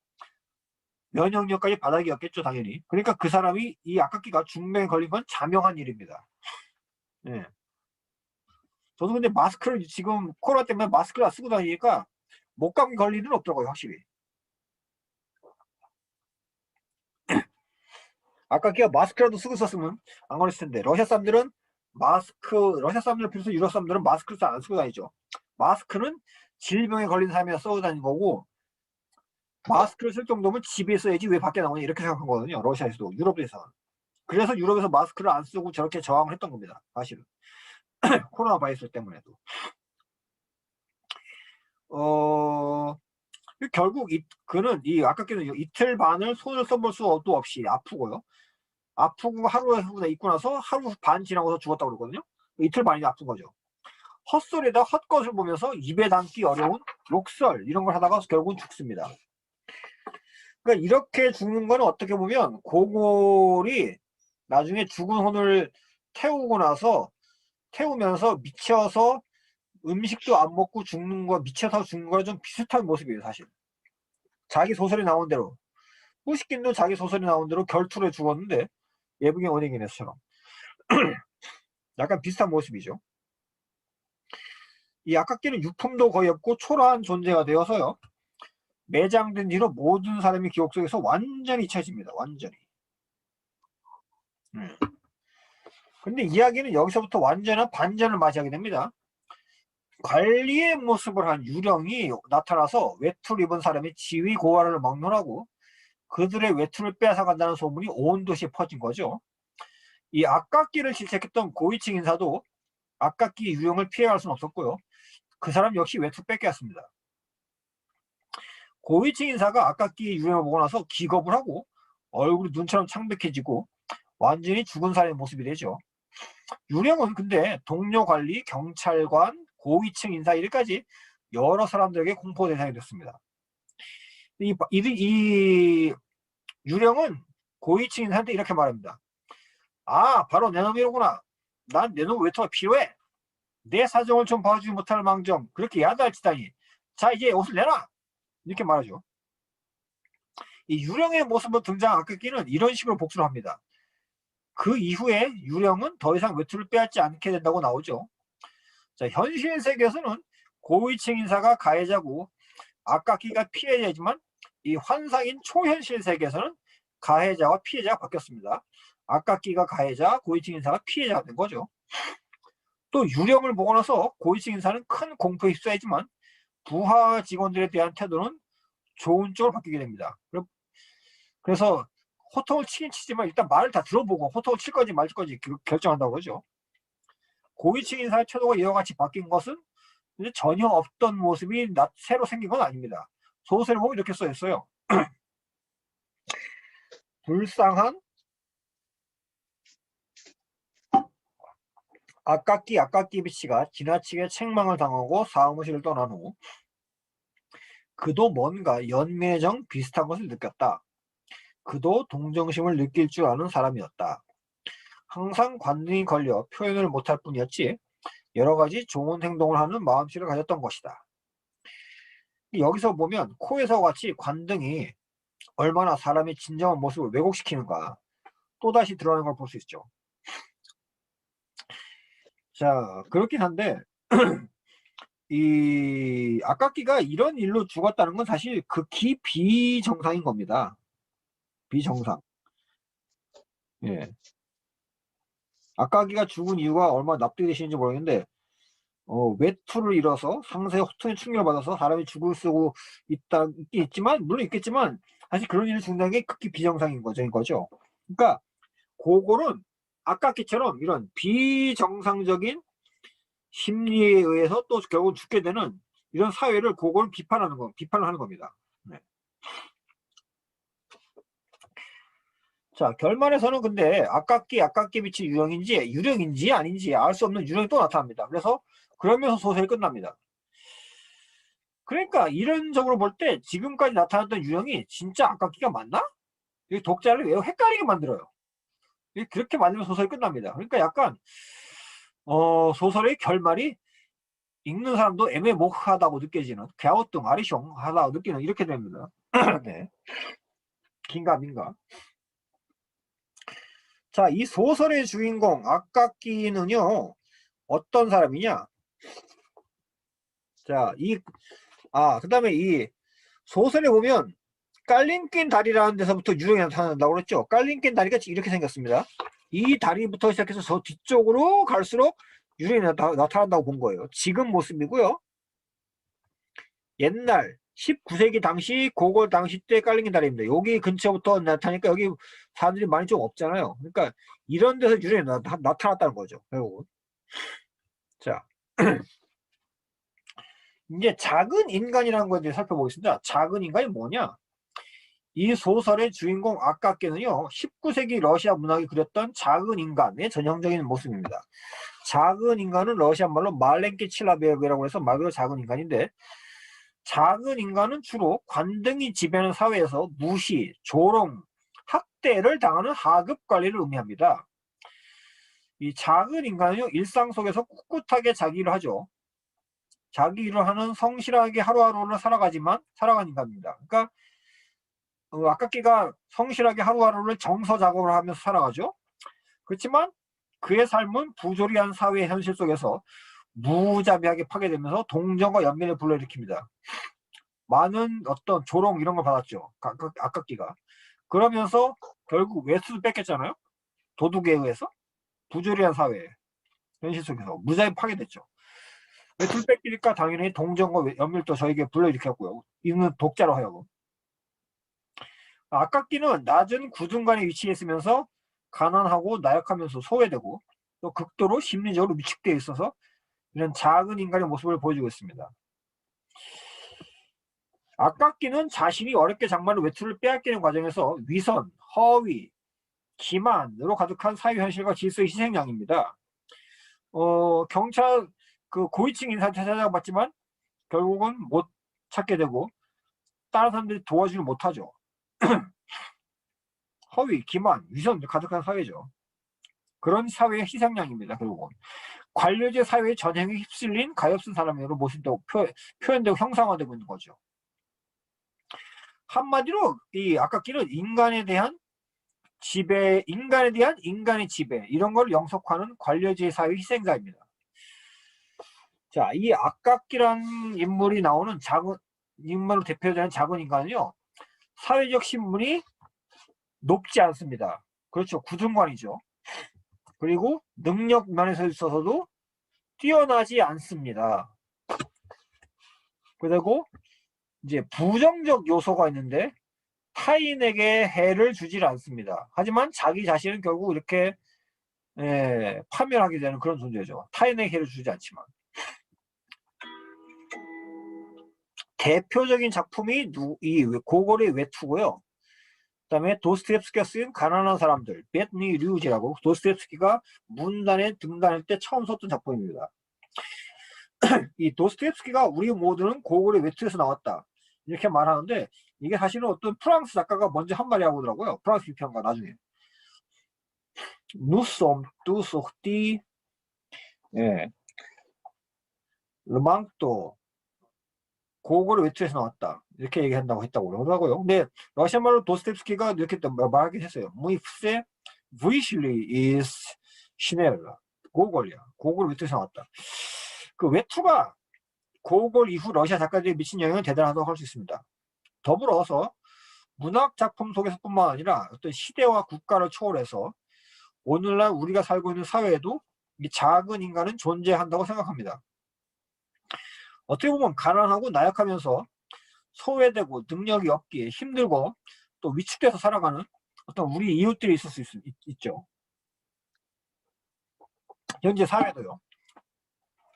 면역력까지 바닥이었겠죠, 당연히. 그러니까 그 사람이 이 악각기가 중병에 걸린 건 자명한 일입니다. 네. 저도 근데 마스크를 지금 코로나 때문에 마스크를 쓰고 다니니까 목감기 걸릴 일은 없더라고요, 확실히. 악각기가 마스크라도 쓰고 있었으면 안 걸렸을 텐데 러시아 사람들을 비롯해서 유럽 사람들은 마스크를 잘 안 쓰고 다니죠. 마스크는 질병에 걸린 사람이 쓰고 다니는 거고 마스크를 쓸 정도면 집에 써야지 왜 밖에 나오냐 이렇게 생각한 거거든요. 러시아에서도 유럽에서. 그래서 유럽에서 마스크를 안 쓰고 저렇게 저항을 했던 겁니다. 사실은. 코로나 바이러스 때문에도. 결국 그는 이 아깝게도 이틀 반을 손을 써볼 수도 없이 아프고요. 아프고 하루에 있고 나서 하루 반 지나고서 죽었다고 그러거든요. 이틀 반이 아픈 거죠. 헛소리에다 헛것을 보면서 입에 담기 어려운 욕설 이런 걸 하다가 결국은 죽습니다. 그러니까 이렇게 죽는 거는 어떻게 보면 고골이 나중에 죽은 혼을 태우면서 미쳐서 음식도 안 먹고 죽는 거, 미쳐서 죽는 거랑 좀 비슷한 모습이에요, 사실. 자기 소설이 나온 대로. 푸시킨도 자기 소설이 나온 대로 결투를 죽었는데, 예브게 오네기네스처럼. 약간 비슷한 모습이죠. 이 아깝게는 유품도 거의 없고 초라한 존재가 되어서요. 매장된 뒤로 모든 사람이 기억 속에서 완전히 잊혀집니다. 완전히. 근데 이야기는 여기서부터 완전한 반전을 맞이하게 됩니다. 관리의 모습을 한 유령이 나타나서 외투를 입은 사람이 지위 고하를 막론하고 그들의 외투를 빼앗아간다는 소문이 온 도시에 퍼진 거죠. 이 악각기를 실책했던 고위층 인사도 악각기 유령을 피해갈 수는 없었고요. 그 사람 역시 외투 뺏겨왔습니다. 고위층 인사가 악각기 유령을 보고 나서 기겁을 하고 얼굴이 눈처럼 창백해지고 완전히 죽은 사람의 모습이 되죠. 유령은 근데 동료 관리, 경찰관, 고위층 인사 이렇게까지 여러 사람들에게 공포 대상이 됐습니다. 이 유령은 고위층 인사한테 이렇게 말합니다. 아, 바로 내 놈이로구나. 난 내 놈 외투가 필요해. 내 사정을 좀 봐주지 못할 망정 그렇게 야단치다니. 자, 이제 옷을 내놔. 이렇게 말하죠. 이 유령의 모습으로 등장한 악극기는 이런 식으로 복수를 합니다. 그 이후에 유령은 더 이상 외투를 빼앗지 않게 된다고 나오죠. 자, 현실 세계에서는 고위층 인사가 가해자고 악각기가 피해자이지만 이 환상인 초현실 세계에서는 가해자와 피해자가 바뀌었습니다. 악각기가 가해자, 고위층 인사가 피해자가 된 거죠. 또 유령을 보고 나서 고위층 인사는 큰 공포에 휩싸이지만 부하 직원들에 대한 태도는 좋은 쪽으로 바뀌게 됩니다. 그래서 호통을 치긴 치지만 일단 말을 다 들어보고 호통을 칠 건지 말 건지 결정한다고 그러죠. 고위층 인사의 태도가 이와 같이 바뀐 것은 전혀 없던 모습이 새로 생긴 건 아닙니다. 소설을 보면 이렇게 써있어요. 불쌍한 아깝기비치가 지나치게 책망을 당하고 사무실을 떠난 후 그도 뭔가 연매정 비슷한 것을 느꼈다. 그도 동정심을 느낄 줄 아는 사람이었다. 항상 관등이 걸려 표현을 못할 뿐이었지 여러 가지 좋은 행동을 하는 마음씨를 가졌던 것이다. 여기서 보면 코에서 같이 관등이 얼마나 사람의 진정한 모습을 왜곡시키는가 또다시 드러나는 걸 볼 수 있죠. 자, 그렇긴 한데 이 아깝기가 이런 일로 죽었다는 건 사실 극히 비정상인 겁니다. 비정상. 예. 아깝기가 죽은 이유가 얼마나 납득이 되시는지 모르겠는데 외투를 잃어서 상세에 호통에 충격을 받아서 사람이 죽을 수고 있지만 물론 있겠지만 사실 그런 일을 죽는다는 게 극히 비정상인 거죠. 그러니까 그거는 아깝기처럼 이런 비정상적인 심리에 의해서 또 결국 죽게 되는 이런 사회를 그걸 비판을 하는 겁니다. 네. 자, 결말에서는 근데 아깝기 빛이 유령인지 아닌지 알 수 없는 유령이 또 나타납니다. 그래서 그러면서 소설이 끝납니다. 그러니까 이론적으로 볼 때 지금까지 나타났던 유령이 진짜 아깝기가 맞나? 독자를 왜 헷갈리게 만들어요. 그렇게 만들면 소설이 끝납니다. 그러니까 약간 소설의 결말이 읽는 사람도 애매모호하다고 느껴지는 갸우뚱 아리숑하다고 느끼는 이렇게 됩니다. 네. 긴가 민가. 자, 이 소설의 주인공 아깝기는요 어떤 사람이냐. 자, 그 다음에 이 소설에 보면 깔린 낀 다리라는 데서부터 유령이 나타난다고 그랬죠. 깔린 낀 다리가 이렇게 생겼습니다. 이 다리부터 시작해서 저 뒤쪽으로 갈수록 유령이 나타난다고 본 거예요. 지금 모습이고요. 옛날 19세기 당시 고고 당시 때 깔린 낀 다리입니다. 여기 근처부터 나타나니까 여기 사람들이 많이 좀 없잖아요. 그러니까 이런 데서 유령이 나타났다는 거죠. 결국은. 자, 이제 작은 인간이라는 걸 이제 살펴보겠습니다. 작은 인간이 뭐냐? 이 소설의 주인공 아깝게는요 19세기 러시아 문학이 그렸던 작은 인간의 전형적인 모습입니다. 작은 인간은 러시아 말로 말렌키 칠라베그라고 해서 말 그대로 작은 인간인데 작은 인간은 주로 관등이 지배하는 사회에서 무시, 조롱, 학대를 당하는 하급 관리를 의미합니다. 이 작은 인간은요 일상 속에서 꿋꿋하게 자기 일을 하죠. 자기 일을 하는 성실하게 하루하루를 살아간 인간입니다. 그러니까 아깝기가 성실하게 하루하루를 정서 작업을 하면서 살아가죠. 그렇지만 그의 삶은 부조리한 사회의 현실 속에서 무자비하게 파괴되면서 동정과 연민을 불러일으킵니다. 많은 어떤 조롱 이런 걸 받았죠. 아깝기가. 그러면서 결국 외투도 뺏겼잖아요. 도둑에 의해서. 부조리한 사회 현실 속에서 무자비 파괴됐죠. 외투를 뺏기니까 당연히 동정과 연민도 저에게 불러일으켰고요. 이는 독자로 하여금. 아깝기는 낮은 구dun간에 위치해 있으면서 가난하고 나약하면서 소외되고 또 극도로 심리적으로 위축되어 있어서 이런 작은 인간의 모습을 보여주고 있습니다. 아깝기는 자신이 어렵게 장만한 외투를 빼앗기는 과정에서 위선, 허위, 기만으로 가득한 사회 현실과 질서의 희생양입니다. 경찰 고위층 인사한테 찾아봤지만 결국은 못 찾게 되고 다른 사람들이 도와주지 못하죠. 허위, 기만, 위선 가득한 사회죠. 그런 사회의 희생양입니다. 결국은 관료제 사회의 전행에 휩쓸린 가엾은 사람으로 모습도 표현되고 형상화되고 있는 거죠. 한마디로 이 아깝기는 인간에 대한 인간의 지배 이런 걸 영속하는 관료제 사회의 희생자입니다. 자, 이 아깝기란 인물이 나오는 인물로 대표되는 작은 인간은요 사회적 신분이 높지 않습니다. 그렇죠. 구중관이죠. 그리고 능력 면에서 있어서도 뛰어나지 않습니다. 그리고 이제 부정적 요소가 있는데 타인에게 해를 주질 않습니다. 하지만 자기 자신은 결국 이렇게 파멸하게 되는 그런 존재죠. 타인에게 해를 주지 않지만. 대표적인 작품이 이 고골의 외투고요. 그다음에 도스토옙스키가 쓴 가난한 사람들, 베트니 류지라고 도스토옙스키가 문단에 등단할 때 처음 썼던 작품입니다. 이 도스토옙스키가 우리 모두는 고골의 외투에서 나왔다 이렇게 말하는데 이게 사실은 어떤 프랑스 작가가 먼저 한 말이라고 하더라고요. 프랑스 비평가 나중에. Nous sommes tous sortis, 예, le manteau, 고골의 외투에서 나왔다 이렇게 얘기한다고 했다고 그러더라고요. 근데 러시아 말로 도스토옙스키가 이렇게 말하긴 했어요. Moi c'est Vyshly is Chanel. 고골이야. 고골 외투에서 나왔다. 그 외투가 고골 이후 러시아 작가들이 미친 영향은 대단하다고 할 수 있습니다. 더불어서 문학 작품 속에서뿐만 아니라 어떤 시대와 국가를 초월해서 오늘날 우리가 살고 있는 사회에도 이 작은 인간은 존재한다고 생각합니다. 어떻게 보면 가난하고 나약하면서 소외되고 능력이 없기에 힘들고 또 위축돼서 살아가는 어떤 우리 이웃들이 있을 수 있죠. 현재 사회도요.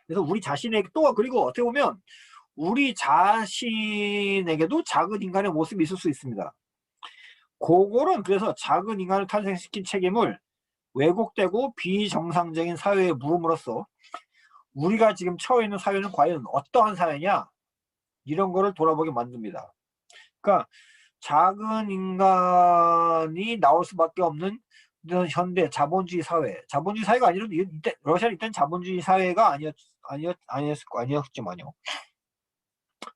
그래서 우리 자신에게 또 그리고 어떻게 보면 우리 자신에게도 작은 인간의 모습이 있을 수 있습니다. 고골은 그래서 작은 인간을 탄생시킨 책임을 왜곡되고 비정상적인 사회에 물음으로써 우리가 지금 처해 있는 사회는 과연 어떠한 사회냐 이런 거를 돌아보게 만듭니다. 그러니까 작은 인간이 나올 수밖에 없는 현대 자본주의 사회, 자본주의 사회가 아니라도 러시아는 일단 자본주의 사회가 아니었지만요.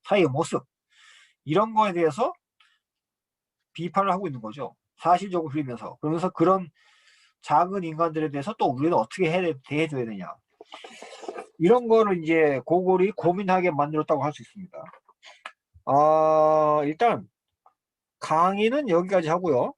사회의 모습 이런 거에 대해서 비판을 하고 있는 거죠. 사실적으로 그리면서. 그러면서 그런 작은 인간들에 대해서 또 우리는 어떻게 대해줘야 되냐. 이런 거를 이제 고골이 고민하게 만들었다고 할 수 있습니다. 일단 강의는 여기까지 하고요.